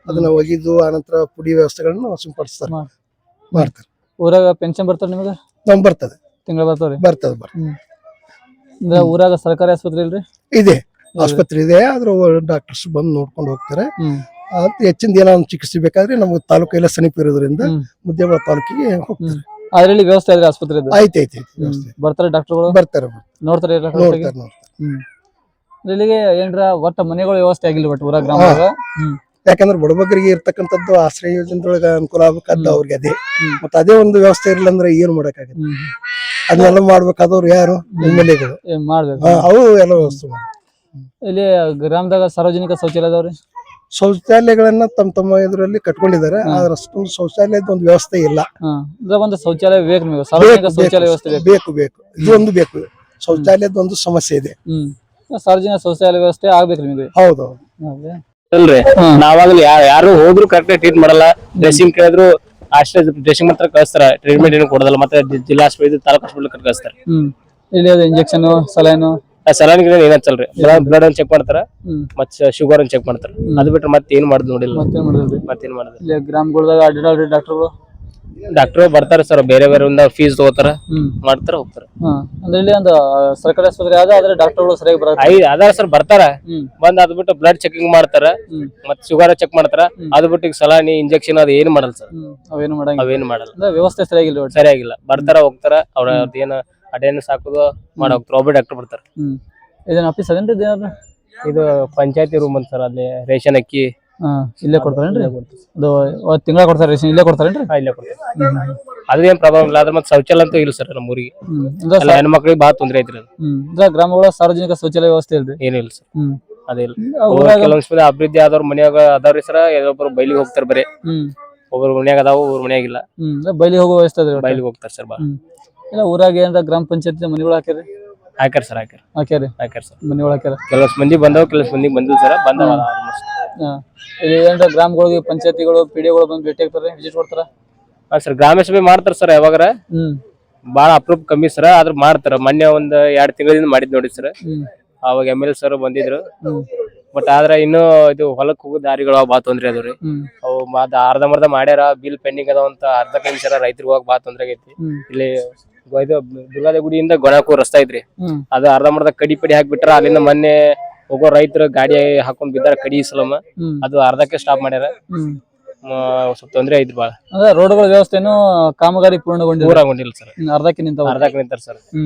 ಅದನ್ನ ಒಗಿದು ಆನಂತರ ಪುಡಿ ವ್ಯವಸ್ಥೆಗಳನ್ನ ಸಿಂಪಡಿಸ್ತಾರೆ, ಮಾಡ್ತಾರೆ. ಊರಾಗ ಪೆನ್ಷನ್ ಬರ್ತಾರ ನಿಮ್ಗೆ? ಬರ್ತದೆ, ತಿಂಗಳ ಬರ್ತಾವ್ರಿ? ಬರ್ತದೆ. ಊರಾಗ ಸರ್ಕಾರಿ ಆಸ್ಪತ್ರೆ ಇಲ್ರಿ? ಇದೆ, ಆಸ್ಪತ್ರೆ ಇದೆ. ಆದ್ರೂ ಡಾಕ್ಟರ್ಸ್ ಬಂದು ನೋಡ್ಕೊಂಡು ಹೋಗ್ತಾರೆ. ಹೆಚ್ಚಿನ ಏನಾದ್ರು ಚಿಕಿತ್ಸೆ ಬೇಕಾದ್ರೆ ನಮ್ಗೆ ತಾಲೂಕು ಎಲ್ಲ ಸಮೀಪ ಇರೋದ್ರಿಂದ ಮುದ್ದೇಬಿಹಾಳ ತಾಲೂಕಿಗೆ ಹೋಗ್ತಾರೆ. ಅದ್ರಲ್ಲಿ ವ್ಯವಸ್ಥೆ ಇದ್ರೆ ಆಸ್ಪತ್ರೆ ಐತಿ. ಬರ್ತಾರೆ ಡಾಕ್ಟರ್ಗಳು? ಬರ್ತಾರೆ, ನೋಡ್ತಾರೆ. ಇಲ್ಲಿಗೆ ಏನ್ರ ಒಟ್ಟ ಮನೆಗಳ ವ್ಯವಸ್ಥೆ ಆಗಿಲ್ಲ ಒಟ್ಟು ಊರಾಗ ಗ್ರಾಮದಾಗ. ಯಾಕಂದ್ರೆ ಬಡಬಗ್ಗರಿಗೆ ಇರ್ತಕ್ಕಂಥದ್ದು ಆಶ್ರಯ ಯೋಜನೆದೊಳಗ ಅನುಕೂಲ ಆಗ್ಬೇಕಾದ ಅವ್ರಿಗೆ ಅದೇ. ಮತ್ತೆ ಅದೇ ಒಂದು ವ್ಯವಸ್ಥೆ ಇರಲಿಲ್ಲ ಅಂದ್ರೆ ಏನ್ ಮಾಡಕ್ಕಾಗತ್ತೆ? ಅದನ್ನೆಲ್ಲ ಮಾಡ್ಬೇಕಾದವ್ರು ಯಾರು? MLA-ಗಳು ಮಾಡ್ಬೇಕು. ಅವು ಎಲ್ಲ ವ್ಯವಸ್ಥೆ ಮಾಡಿ. ಇಲ್ಲಿ ಗ್ರಾಮದಾಗ ಸಾರ್ವಜನಿಕ ಶೌಚಾಲಯ ಅದಾವ್ರಿ? ಶೌಚಾಲಯಗಳನ್ನ ತಮ್ಮ ಇದರಲ್ಲಿ ಕಟ್ಕೊಂಡಿದ್ದಾರೆ ಆದ್ರೆ ಅಷ್ಟೊಂದು ಶೌಚಾಲಯದ ಒಂದು ವ್ಯವಸ್ಥೆ ಇಲ್ಲ. ಅಂದ್ರೆ ಒಂದು ಶೌಚಾಲಯ ಬೇಕು ನಿಮಗೆ, ಸಾರ್ವಜನಿಕ ಶೌಚಾಲಯ ವ್ಯವಸ್ಥೆ ಬೇಕು. ಬೇಕು ಇದೊಂದು ಬೇಕು, ಶೌಚಾಲಯದ ಒಂದು ಸಮಸ್ಯೆ ಇದೆ. ಸಾರ್ವಜನಿಕ ಶೌಚಾಲಯ ವ್ಯವಸ್ಥೆ ಆಗ್ಬೇಕು ನಿಮಗೆ. ಹೌದು ಅಲ್ರಿ, ನಾವಾಗ್ಲಿ ಯಾರು ಹೋದ್ರು ಕರೆಕ್ಟ್ ಟ್ರೀಟ್ ಮಾಡಲ್ಲ. ಡ್ರೆಸ್ಸಿಂಗ್ ಕೇಳಿದ್ರು ಅಷ್ಟೇ ಡ್ರೆಸ್ಸಿಂಗ್ ಮಾತ್ರ ಕಳಿಸ್ತಾರ, ಟ್ರೀಟ್ಮೆಂಟ್ ಏನು ಕೊಡೋದಲ್ಲ. ಮತ್ತೆ ಜಿಲ್ಲಾ ಆಸ್ಪತ್ರೆ ತಾಲೂಕು ಹಾಸ್ಪಿಟಲ್ ಕಳಿಸ್ತಾರೆ. ಇಲ್ಲಿ ಇಂಜೆಕ್ಷನ್ ಸಲೈನು ಸಲಾನ್ ಏನ್ ಹಚ್ಚಲ್ರಿ, ಬ್ಲಡ್ ಚೆಕ್ ಮಾಡ್ತಾರ, ಮತ್ತೆ ಶುಗರ್ ಚೆಕ್ ಮಾಡ್ತಾರ. ಅದು ಬಿಟ್ರೆ ಮತ್ತೆ ಏನ್ ಮಾಡುದು ನೋಡಿಲ್ಲ. ಮತ್ತೇನ್ ಮಾಡುದು ಇಲ್ಲಿ ಗ್ರಾಮಗಳದಾಗ ಅಡ್ಡಾಡ್ರಿ ಡಾಕ್ಟರ್ಗಳು ಡಾಕ್ಟರ್ ಬರ್ತಾರ ಸರ್, ಬೇರೆ ಬೇರೆ ಫೀಸ್ ತಗೋತಾರ, ಮಾಡ್ತಾರ ಹೋಗ್ತಾರ. ಅಂದ್ರೆ ಇಲ್ಲಿ ಒಂದು ಸರ್ಕಾರಿ ಆಸ್ಪತ್ರೆ ಆದ್ರೆ ಡಾಕ್ಟರ್ಗಳು ಸರಿಯಾಗಿ ಬರ ಅದಾರ ಸರ್, ಬರ್ತಾರ ಬಂದ್ ಅದ್ ಬಿಟ್ಟು ಬ್ಲಡ್ ಚೆಕಿಂಗ್ ಮಾಡ್ತಾರ, ಮತ್ ಶುಗರ್ ಚೆಕ್ ಮಾಡ್ತಾರ. ಅದ್ ಬಿಟ್ಟು ಈಗ ಸಲಾನಿ ಇಂಜೆಕ್ಷನ್ ಅದು ಏನ್ ಮಾಡಲ್ಲ ಸರ್, ಅವೇನು ಮಾಡಲ್ಲ. ವ್ಯವಸ್ಥೆ ಸರಿಯಾಗಿಲ್ಲ. ಬರ್ತಾರ ಹೋಗ್ತಾರ, ಅವ್ರ ಏನ ಅಟೆಂಡೆನ್ಸ್ ಹಾಕುದು ಮಾಡ ಹೋಗ್ತಾರ. ಒಬ್ಬ ಡಾಕ್ಟರ್ ಬರ್ತಾರ. ಇದನ್ನ ಆಫೀಸ್ ಅದೇನ್ರಿ ಇದು ಪಂಚಾಯತಿ ರೂಮ್ ಅಂತ ಸರ್, ಅಲ್ಲಿ ರೇಷನ್ ಅಕ್ಕಿ ಇಲ್ಲೇ ಕೊಡ್ತಾರೇನ್ರಿ? ಅದು ತಿಂಗಳ ಕೊಡ್ತಾರ ರೇಷನ್ ಇಲ್ಲೇ ಕೊಡ್ತಾರೇನ್ರಿ? ಇಲ್ಲೇ ಕೊಡ್ತಾರೆ. ಅದೇನ್ ಪ್ರಾಬ್ಲಮ್ ಇಲ್ಲ. ಅದ್ರ ಮತ್ತೆ ಶೌಚಾಲಯ ಅಂತೂ ಇಲ್ಲ ಸರ್ ನಮ್ಮ ಊರಿಗೆ. ಹೆಣ್ಮಕ್ಳಿಗೆ ಬಾಳ ತೊಂದ್ರೆ ಐತ್ರಿ. ಗ್ರಾಮಗಳ ಸಾರ್ವಜನಿಕ ಶೌಚಾಲಯ ವ್ಯವಸ್ಥೆ ಇಲ್ರಿ? ಏನಿಲ್ಲ ಸರ್, ಅದೇ ಇಲ್ಲ. ಕೆಲವೊಂದ್ಸಲ ಅಭಿವೃದ್ಧಿ ಆದವ್ರ ಮನ್ಯಾಗ ಅದಾವ್ರಿ ಸರ್, ಒಬ್ಬರು ಬೈಲಿಗೆ ಹೋಗ್ತಾರ ಬರೇ. ಒಬ್ಬರು ಮನ್ಯಾಗ ಅದಾವ, ಒಬ್ಬರು ಮನ್ಯಾಗಿಲ್ಲ. ಬೈಲಿ ಹೋಗೋ ವ್ಯವಸ್ಥೆ ಅದ್ರಿ? ಬೈಲಿಗೆ ಹೋಗ್ತಾರ ಸರ್. ಇಲ್ಲ ಊರಾಗ ಏನಾರ ಗ್ರಾಮ ಪಂಚಾಯತಿ ಮನೆಗಳು ಹಾಕ್ಯಾರಿ? ಹಾಕ್ಯಾರ ಸರ್, ಹಾಕ್ಯಾರ ಸರ್ ಮನೆಗಳು ಹಾಕ್ಯಾರ. ಕೆಲವೊಂದ್ ಮಂದಿ ಬಂದವ್, ಕೆಲವೊಂದ್ ಮಂದಿ ಬಂದಿಲ್ಲ ಸರ್. ಬಂದವ ಇಲ್ಲಿ ಏನಾರ ಗ್ರಾಮಗಳಿಗೆ ಪಂಚಾಯತಿಗಳು ಪಿಡಿಒಗಳು ಬಂದು ಭೇಟಿ ಆಗ್ತಾರೆ, ವಿಸಿಟ್ ಕೊಡ್ತಾರ? ಸರ್ ಗ್ರಾಮ ಸಭೆ ಮಾಡ್ತಾರ ಸರ್. ಯಾವಾಗಾರ ಬಾಳ ಅಪ್ರೂಪ್ ಕಮ್ಮಿ ಸರ್, ಆದ್ರ ಮಾಡ್ತಾರ. ಮೊನ್ನೆ ಒಂದ್ 2 ತಿಂಗಳಿಂದ ಮಾಡಿದ್ ನೋಡಿ ಸರ್. ಅವಾಗ MLA ಸರ್ ಬಂದಿದ್ರು. ಬಟ್ ಆದ್ರ ಇನ್ನು ಇದು ಹೊಲಕ್ ಹೋಗೋ ದಾರಿಗಳು ಬಾಳ ತೊಂದ್ರೆ ಅದಾವ್ರಿ. ಅವು ಅರ್ಧಂಬರ್ಧ ಮಾಡ್ಯಾರ, ಬಿಲ್ ಪೆಂಡಿಂಗ್ ಅದಾವ ಅಂತ ಅರ್ಧ ಕಮಿಷನ್ ರೈತರಿಗೆ ಹೋಗಕ್ ಬಾಳ ತೊಂದ್ರೆ ಆಗೈತಿ. ಇಲ್ಲಿ ಇದು ದುರ್ಗಾದ ಗುಡಿಯಿಂದ ಗೊಣಕೂರ್ ರಸ್ತಾ ಐತ್ರಿ, ಅದು ಅರ್ಧಂಬರ್ಧ ಕಡಿ ಪಡಿ ಹಾಕ್ಬಿಟ್ರ. ಅಲ್ಲಿಂದ ಮೊನ್ನೆ ಹೋಗೋ ರೈತರು ಗಾಡಿ ಹಾಕೊಂಡ್ ಬಿದ್ದಾರ ಕಡಿ ಸಲಮ. ಅದು ಅರ್ಧಕ್ಕೆ ಸ್ಟಾಪ್ ಮಾಡ್ಯಾರ. ಸ್ವಲ್ಪ ತೊಂದ್ರೆ ಐತ್ರಿ ಬಾಳ. ಅಂದ್ರೆ ರೋಡ್ಗಳ ವ್ಯವಸ್ಥೆನು ಕಾಮಗಾರಿ ಪೂರ್ಣಗೊಂಡಿಲ್ಲ ಸರ್, ಅರ್ಧಕ್ಕೆ ನಿಂತಾರ ಸರ್.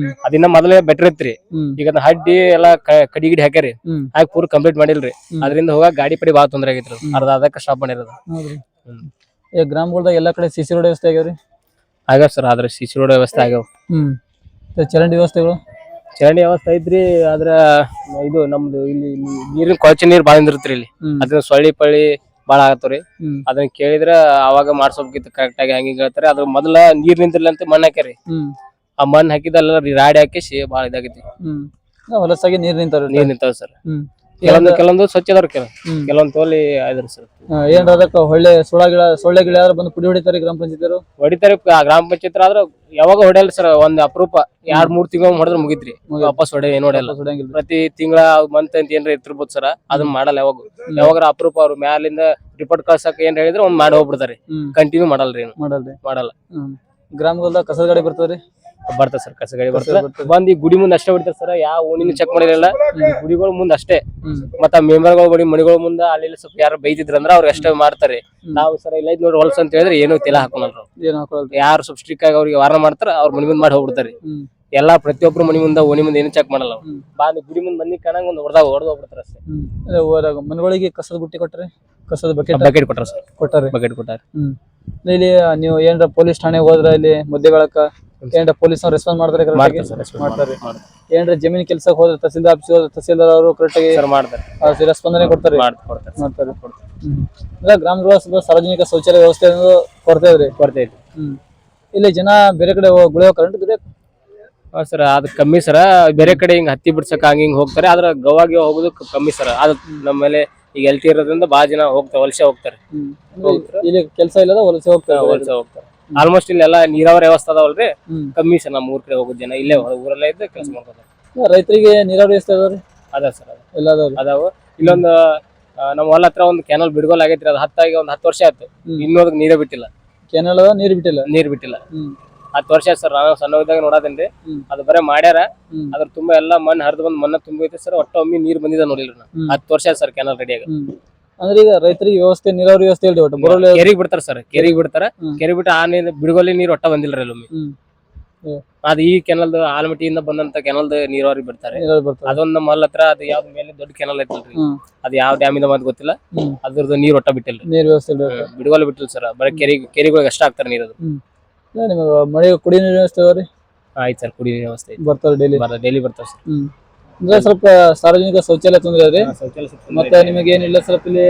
ಅದಿನ್ನ ಮೊದಲೇ ಬೆಟರ್ ಇತ್ರಿ. ಈಗ ಹಡ್ಡಿ ಎಲ್ಲಾ ಕಡಿ ಗಿಡಿ ಹಾಕ್ಯಾರಿ, ಹಾಕಿ ಪೂರ್ ಕಂಪ್ಲೀಟ್ ಮಾಡಿಲ್ರಿ. ಅದರಿಂದ ಹೋಗಾಕ ಗಾಡಿ ಪಡಿ ಬಾಳ ತೊಂದ್ರೆ ಆಗೈತ್ರಿ. ಅರ್ಧಕ್ಕೆ ಸ್ಟಾಪ್ ಮಾಡಿರೋದು. ಗ್ರಾಮಗಳದಾಗ ಎಲ್ಲಾ ಕಡೆ CC ರೋಡ್ ವ್ಯವಸ್ಥೆ ಆಗ್ಯಾವ್ರಿ? ಆಗ್ಯಾವ ಸರ್, ಆದ್ರೆ CC ರೋಡ್ ವ್ಯವಸ್ಥೆ ಆಗ್ಯಾವ. ಚರಂಡಿ ವ್ಯವಸ್ಥೆಗಳು? ಚರಂಡಿ ವ್ಯವಸ್ಥೆ ಐತ್ರಿ. ಆದ್ರ ಇದು ನಮ್ದು ಇಲ್ಲಿ ನೀರಿನ ಕೊಳಚೆ ನೀರ್ ಬಾಳ ನಿಂದಿರ್ತ್ರಿ ಇಲ್ಲಿ. ಅದನ್ನ ಸೊಳ್ಳಿ ಪಳ್ಳಿ ಬಾಳ ಆಗತ್ತವ್ರಿ. ಅದನ್ನ ಕೇಳಿದ್ರ ಅವಾಗ ಮಾಡ್ಸೋಬೇಕಿತ್ತು ಕರೆಕ್ಟ್ ಆಗಿ, ಹಂಗೆ ಹೇಳ್ತಾರೆ. ಅದ್ರ ಮೊದಲ ನೀರ್ ನಿಂತಿರ್ಲಿ ಅಂತ ಮಣ್ಣ್ ಹಾಕ್ಯಾರಿ. ಆ ಮಣ್ಣ್ ಹಾಕಿದಲ್ಲ ರಾಡಿ ಹಾಕಿಸಿ ಬಾಳ ಇದಾಗೈತಿ. ಹೊಲಸಾಗಿ ನೀರ್ ನಿಂತಾವ ಸರ್. ಕೆಲವೊಂದು ಸ್ವಚ್ಛ ಅದಾವ್ರಿ, ಕೆಲವೊಂದ್ ತೋಲಿ ಆಯ್ದ್ರಿ ಸರ್. ಏನ್ರ ಅದಕ್ಕ ಒಳ್ಳೆ ಸೊಳ್ಳೆ ಗಿಳ ಬಂದು ಪುಡಿ ಹೊಡಿತಾರೆ ಗ್ರಾಮ ಪಂಚಾಯತ್ ಹೊಡಿತಾರೆ. ಗ್ರಾಮ ಪಂಚಾಯತ್ ಆದ್ರ ಯಾವಾಗ ಹೊಡೆಯಲ್ಲ ಸರ್, ಒಂದ್ ಅಪರೂಪ 2-3 ತಿಂಗಳ ಹೊಡೆದ್ರೆ ಮುಗಿತ್ರಿ. ವಾಪಸ್ ಏನ್ ಹೊಡೆಯಲ್ಲ. ಪ್ರತಿ ತಿಂಗಳ ಮಂತ್ ಅಂತ ಏನ್ರ ಇರ್ತಿರ್ಬೋದು ಸರ್, ಅದನ್ನ ಮಾಡಲ್ಲ. ಯಾವಾಗ ಅಪರೂಪ ಅವ್ರು ಮ್ಯಾಲಿಂದ ರಿಪೋರ್ಟ್ ಕಳ್ಸಕ್ ಏನ್ ಹೇಳಿದ್ರೆ ಒಂದ್ ಮಾಡಿ ಹೋಗ್ಬಿಡ್ತಾರೆ. ಕಂಟಿನ್ಯೂ ಮಾಡಲ್ರಿ, ಮಾಡಲ್ಲ. ಗ್ರಾಮಗಳದಾಗ ಕಸದ ಗಾಡಿ ಬರ್ತದ್ರಿ? ಬರ್ತದೆ ಸರ್, ಕಸ ಗಾಡಿ ಬರ್ತದೆ. ಬಂದ್ ಈ ಗುಡಿ ಮುಂದೆ ಅಷ್ಟೇ ಹೊಡಿತಾರೆ ಸರ್, ಯಾವ ಓಣಿನೂ ಚೆಕ್ ಮಾಡಿರಲ್ಲ. ಗುಡಿಗಳ ಮುಂದೆ ಅಷ್ಟೇ. ಮತ್ತ ಮೆಂಬರ್ಗಳು ಬಡಿ ಮಣಿಗಳ ಮುಂದೆ ಅಲ್ಲಿ ಸ್ವಲ್ಪ ಯಾರು ಬೈತಿದ್ರಂದ್ರ ಅವ್ರಿಗೆ ಅಷ್ಟೇ ಮಾಡ್ತಾರೆ. ನಾವು ಸರ್ ಇಲ್ಲ ನೋಡಿ ಹೊಲ್ಸ್ ಅಂತ ಹೇಳಿದ್ರೆ ಏನೋ ತೆಲ ಹಾಕೋಣಲ್ರು. ಯಾರು ಸ್ವಲ್ಪ ಸ್ಟ್ರಿಕ್ ಆಗಿ ಅವ್ರಿಗೆ ವಾರ ಮಾಡ್ತಾರ, ಅವ್ರ ಮನಿ ಮುಂದೆ ಮಾಡಿ ಹೋಗ್ಬಿಡ್ತಾರೆ. ಎಲ್ಲಾ ಪ್ರತಿಯೊಬ್ರು ಮನಿ ಮುಂದೆ ಓಣಿ ಮುಂದೆ ಏನು ಚೆಕ್ ಮಾಡಲ್ಲ. ಗುಡಿ ಮುಂದೆ ಮಂದಿ ಕಾಣಂಗ ಒಂದು ಹೊಡೆದು ಹೋಗ್ಬಿಡ್ತಾರೆ ಅಷ್ಟೇ. ಮನೆಗಳಿಗೆ ಕಸದ ಬುಟ್ಟಿ ಕೊಟ್ರೆ? ಕಸದ ಬಕೆಟ್ ಕೊಟ್ಟಾರ ಸರ್, ಬಕೆಟ್ ಕೊಟ್ಟಾರ. ಇಲ್ಲಿ ನೀವು ಏನಾರ ಪೊಲೀಸ್ ಠಾಣೆಗೆ ಹೋದ್ರ ಇಲ್ಲಿ ಮಧ್ಯಗಳಕ್ಕ ಏನಾರ ಪೊಲೀಸ್ ರೆಸ್ಪಾನ್ಸ್ ಮಾಡ್ತಾರೆ? ಏನಾರ ಜಮೀನ್ ಕೆಲ್ಸಕ್ಕೆ ಹೋದ್ರೆ ತಹಸೀಲ್ದಾರ್ ಆಫೀಸ್ ಹೋದ್ರೆ ತಹಸೀಲ್ದಾರ್ ಅವರು ಕರೆಕ್ಟ್ ಆಗಿ ಮಾಡ್ತಾರೆ, ಸ್ಪಂದನೆ ಕೊಡ್ತಾರೆ. ಗ್ರಾಮಗಳ ಸಾರ್ವಜನಿಕ ಶೌಚಾಲಯ ವ್ಯವಸ್ಥೆ ಕೊರತೆ ಐತ್ರಿ. ಇಲ್ಲಿ ಜನ ಬೇರೆ ಕಡೆ ಗುಳಿಯೋ ಕರೆಂಟ್ ಸರ್, ಅದ್ ಕಮ್ಮಿ ಸರ. ಬೇರೆ ಕಡೆ ಹಿಂಗ್ ಹತ್ತಿ ಬಿಡ್ಸಕ್ ಹಿಂಗ್ ಹೋಗ್ತಾರೆ. ಆದ್ರ ಗೋವಾಗಿ ಹೋಗುದು ಕಮ್ಮಿ ಸರ್. ಅದ್ ನಮ್ಮಲ್ಲಿ ಈಗ ಎಲ್ತಿ ಇರೋದ್ರಿಂದ ಬಾಳ ಜನ ಹೋಗ್ತಾರೆ, ವಲಸೆ ಹೋಗ್ತಾರೆ. ಇಲ್ಲಿ ಕೆಲಸ ಇಲ್ಲದ ವಲಸೆ ಹೋಗ್ತಾರೆ. ಆಲ್ಮೋಸ್ಟ್ ಇಲ್ಲೆಲ್ಲ ನೀರಾವರಿ ವ್ಯವಸ್ಥೆ ಅದಾವಲ್ರಿ, ಕಮ್ಮಿ ಸರ್. ನಮ್ಮ ಊರ್ ಕಡೆ ಹೋಗೋದ್ ಜನ ಇಲ್ಲೇ ಊರಲ್ಲೇ ಇದ್ದು ಕೆಲಸ ಮಾಡ್ತಾರೆ. ರೈತರಿಗೆ ನೀರಾವರಿ ವ್ಯವಸ್ಥೆ ಅದಾವ್ರಿ? ಅದ ಸರ್, ಅದಾವ. ಇಲ್ಲೊಂದು ನಮ್ಮ ಹೊಲ ಹತ್ರ ಒಂದು ಕೆನಲ್ ಬಿಡ್ಗೋಲ್ ಆಗೈತ್ರಿ. ಅದು 10 ವರ್ಷ ಆಯ್ತು, ಇನ್ನೂ ಅದಕ್ಕೆ ನೀರೇ ಬಿಟ್ಟಿಲ್ಲ. ಕೆನಲ್ ನೀರ್ ಬಿಟ್ಟಿಲ್ಲ. 10 ವರ್ಷ ಸರ್. ನಾನು ಸಣ್ಣದಾಗ ನೋಡೋದೇನ್ರಿ, ಅದು ಬರೇ ಮಾಡ್ಯಾರ. ಅದ್ರ ತುಂಬಾ ಎಲ್ಲಾ ಮಣ್ಣು ಹರಿದು ಬಂದ್ ಮಣ್ಣ ತುಂಬೈತಿ ಸರ್. ಒಮ್ಮೆ ನೀರ್ ಬಂದಿದ ನೋಡಿಲ್ರಿ. 10 ವರ್ಷ ಸರ್ ಕೆನಲ್ ರೆಡಿ ಆಗ. ಅಂದ್ರೆ ಈಗ ರೈತರಿಗೆ ವ್ಯವಸ್ಥೆ ನೀರಾವರಿ ವ್ಯವಸ್ಥೆ ಇಲ್ರಿ. ಒಟ್ಟು ಕೆರೆಗೆ ಬಿಡ್ತಾರ ಸರ್, ಕೆರೆಗೆ ಬಿಡ್ತಾರ. ಕೆರೆ ಬಿಟ್ಟು ಆ ನೀರು ಬಿಡುಗಲ್ಲಿ ನೀರು ಬಿಟ್ಟಿಲ್ರಿ ಅಲ್ಲೊಮ್ಮೆ. ಅದು ಈ ಕೆನಲ್ ಆಲಮಟ್ಟಿಯಿಂದ ಬಂದಂತ ಕೆನಲ್ ನೀರಾವರಿ ಬಿಡ್ತಾರೆ. ಅದೊಂದ್ ನಮ್ಮ ಹೊಲ ಹತ್ರ ಅದು ಯಾವ್ದು ಮೇಲೆ ದೊಡ್ಡ ಕೆನಲ್ ಐತಲ್ರಿ, ಅದು ಯಾವ ಡ್ಯಾಮ್ ಇಂದ ಮಾತ್ ಗೊತ್ತಿಲ್ಲ. ಅದ್ರದ್ದು ನೀರ್ ಬಿಟ್ಟಿಲ್ಲ, ನೀರ್ ವ್ಯವಸ್ಥೆ ಬಿಡುಗಲ್ಲ ಬಿಟ್ಟಿಲ್ಲ ಸರ್. ಬರೀ ಕೆರೆಗಳಿಗೆ ಅಷ್ಟ ಆಗ್ತಾರೆ ನೀರು. ನಿಮಗೆ ಮಳೆ ಕುಡಿ ನೀರಿನ ವ್ಯವಸ್ಥೆ ಅದಾವ್ರಿ? ಆಯ್ತು ಸರ್, ಕುಡಿ ವ್ಯವಸ್ಥೆ ಬರ್ತಾರೆ ಡೈಲಿ ಬರ್ತಾವ ಸರ್. ಅಂದ್ರೆ ಸ್ವಲ್ಪ ಸಾರ್ವಜನಿಕ ಶೌಚಾಲಯ ತೊಂದ್ರೆ ಅದ್ರಿ. ಮತ್ತೆ ನಿಮಗೆ ಏನಿಲ್ಲ ಸ್ವಲ್ಪ ಇಲ್ಲಿ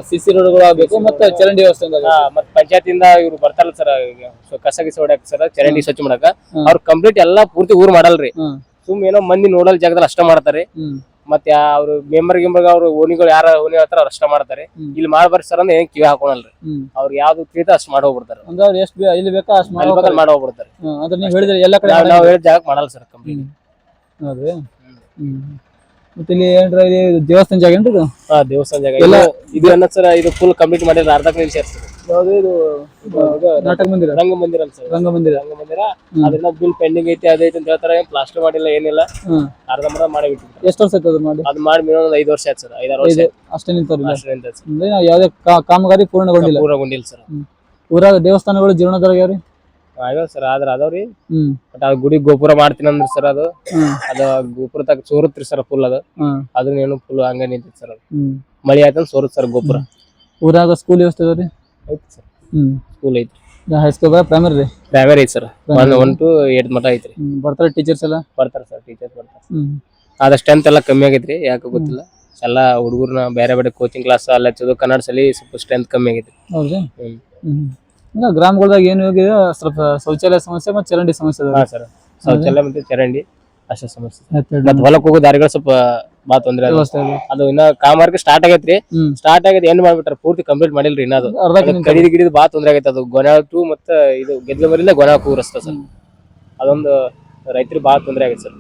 CC ರೋಡ್ಗಳು ಆಗ್ಬೇಕು ಮತ್ತೆ ಚರಂಡಿ ವ್ಯವಸ್ಥೆ ಮತ್ ಪಂಚಾಯತಿಂದ ಇವ್ರು ಬರ್ತಾರಲ್ಲ ಸರ್ ಕಸ ಗಿಸ ಹೊಡ್ಯಾಕ ಸರ್ ಚರಂಡಿ ಸ್ವಚ್ಛ ಮಾಡಾಕ ಅವ್ರ ಕಂಪ್ಲೀಟ್ ಎಲ್ಲಾ ಪೂರ್ತಿ ಊರ್ ಮಾಡಲ್ರಿ ಸುಮ್ ಏನೋ ಮಂದಿ ನೋಡಲ್ ಜಾಗದಲ್ಲಿ ಅಷ್ಟ ಮಾಡ್ತಾರೆ ಮತ್ತೆ ಅವ್ರು ಮೆಂಬರ್ ಗಿಂಬರ್ ಅವ್ರು ಓಣಿಗಳು ಯಾರ ಓಣಿ ಹತ್ರ ಅವ್ರು ಅಷ್ಟ ಮಾಡ್ತಾರೆ ಇಲ್ಲಿ ಮಾಡ್ಬಾರ ಸರ್ ಅಂದ್ರೆ ಏನ್ ಕಿವಿ ಹಾಕೋಣಲ್ರಿ ಅವ್ರಿಗೆ ಯಾವ್ದು ತಿಳಿತ ಅಷ್ಟ್ ಮಾಡಿ ಹೋಗ್ಬಿಡ್ತಾರೆ ಅಂದ್ರೆ ಅವ್ರು ಎಷ್ಟು ಇಲ್ಲಿ ಬೇಕಾ ಅಷ್ಟು ಮಾಡಿ ಹೋಗ್ಬಿಡ್ತಾರೆ ಅಂದ್ರೆ ನೀವು ಹೇಳಿದ್ರೆ ಎಲ್ಲ ಕಡೆ ನಾವ್ ಹೇಳಿದ ಜಾಗಕ್ಕೆ ಮಾಡಲ್ಲ ಸರ್ ಕಂಪ್ಲೀಟ್ ಹೌದ್ರಿ ಮತ್ತೆ ಇಲ್ಲಿ ಏನ್ರ ಇಲ್ಲಿ ದೇವಸ್ಥಾನ ಜಾಗ ಏನ್ರಿ ಇದು ದೇವಸ್ಥಾನ ಜಾಗ ಇದು ಅನ್ನತ್ ಸರ್ ಇದು ಫುಲ್ ಕಂಪ್ಲೀಟ್ ಮಾಡಿದ್ರೆ ಅರ್ಧಕ್ಕೆ ನಿಲ್ಸ್ಯಾರ ಸರ್ ಯಾವ್ದು ಇದು ನಾಟಕ ಮಂದಿರ ರಂಗ ಮಂದಿರ ಅಲ್ಲ ಸರ್ ರಂಗಮಂದಿರ ಅದನ್ನ ಬಿಲ್ ಪೆಂಡಿಂಗ್ ಐತಿ ಅದೈತಿ ಅಂತ ಹೇಳ್ತಾರೆ ಪ್ಲಾಸ್ಟರ್ ಮಾಡಿಲ್ಲ ಏನಿಲ್ಲ ಅರ್ಧಂಬರ್ಧ ಮಾಡಿ ಬಿಟ್ಟಿದ್ರು ಎಷ್ಟು ವರ್ಷ ಆಯ್ತು ಅದು ಮಾಡಿ ಅದ್ ಮಾಡಿ ಮಿನಿಮಮ್ 5 ವರ್ಷ ಆಯ್ತು ಸರ್ 5-6 ವರ್ಷ ಅಷ್ಟೇ ನಿಂತಾರಿಲ್ಲ ಅಷ್ಟೇ ನಿಂತೈತೆ ಸರ್ ಅಂದ್ರೆ ಯಾವ್ದೇ ಕಾಮಗಾರಿ ಪೂರ್ಣಗೊಂಡಿಲ್ಲ ಸರ್ ಊರಾಗ ದೇವಸ್ಥಾನಗಳು ಜೀರ್ಣೋದ್ಧಾರ ಆಗ್ಯಾವ್ರಿ ಆಗ್ಯಾವ ಸರ್ ಆದ್ರ ಅದಾವ್ರಿ ಬಟ್ ಅದ್ ಗುಡಿ ಗೋಪುರ ಮಾಡ್ತೀನಿ ಅಂದ್ರಿ ಸರ್ ಅದು ಅದ ಗೋಪುರ ತಗ ಸೋರುತ್ರಿ ಸರ್ ಫುಲ್ ಅದನ್ನ ಏನು ಫುಲ್ ಹಂಗ ನಿಂತೈತಿ ಸರ್ ಅದು ಮಳಿ ಆಯ್ತಂದ್ ಸೋರುತ್ ಸರ್ ಗೋಪುರ ಊರಾಗ ಸ್ಕೂಲ್ ವ್ಯವಸ್ಥೆ ಅದಾವ್ರಿ ಐತಿ ಸರ್ ಸ್ಕೂಲ್ ಐತಿ ಹೈಸ್ಕೂಲ್ ಪ್ರೈಮರಿ ರೀ ಪ್ರೈಮರಿ ಐತಿ ಸರ್ 1 to 8 ಮಟ ಐತ್ರಿ ಬರ್ತಾರೆ ಟೀಚರ್ಸ್ ಎಲ್ಲ ಬರ್ತಾರ ಸರ್ ಟೀಚರ್ಸ್ ಬರ್ತಾರ ಆದ ಸ್ಟ್ರೆಂತ್ ಎಲ್ಲ ಕಮ್ಮಿ ಆಗೈತ್ರಿ ಯಾಕೆ ಗೊತ್ತಿಲ್ಲ ಎಲ್ಲಾ ಹುಡುಗರ್ನ ಬೇರೆ ಬೇರೆ ಕೋಚಿಂಗ್ ಕ್ಲಾಸ್ ಎಲ್ಲ ಹಚ್ಚೋದು ಕನ್ನಡ ಸಲಿ ಸ್ವಲ್ಪ ಸ್ಟ್ರೆಂತ್ ಕಮ್ಮಿ ಆಗೈತ್ರಿ ಹೌದ್ರಿ ಗ್ರಾಮಗಳದಾಗ ಏನು ಹೋಗಿದೆ ಸ್ವಲ್ಪ ಶೌಚಾಲಯ ಸಮಸ್ಯೆ ಮತ್ತೆ ಚರಂಡಿ ಸಮಸ್ಯೆ ಅದ ಸರ್ ಶೌಚಾಲಯ ಮತ್ತೆ ಚರಂಡಿ ಅಷ್ಟೇ ಸಮಸ್ಯೆ ಮತ್ತೆ ಹೊಲಕ್ ಹೋಗೋ ದಾರಿಗಳು ಸ್ವಲ್ಪ ಬಾ ತೊಂದ್ರೆ ಅದು ಇನ್ನ ಕಾಮಗಾರಿ ಸ್ಟಾರ್ಟ್ ಆಗೈತ್ರಿ ಸ್ಟಾರ್ಟ್ ಆಗೈತಿ ಎಂಡ್ ಮಾಡ್ಬಿಟ್ಟಾರ ಪೂರ್ತಿ ಕಂಪ್ಲೀಟ್ ಮಾಡಿಲ್ರಿ ಇನ್ನ ಅದು ಕಡಿದ ಗಿಡಿದ್ ಬಾ ತೊಂದ್ರೆ ಆಗೈತೆ ಅದು ಗೊನಾಟು ಮತ್ತೆ ಇದು ಗೆದ್ಲ ಮರಿಯಿಂದ ಗೊನಾಕು ರಸ್ತೆ ಸರ್ ಅದೊಂದು ರೈತರಿಗೆ ಬಹಳ ತೊಂದ್ರೆ ಆಗೈತೆ ಸರ್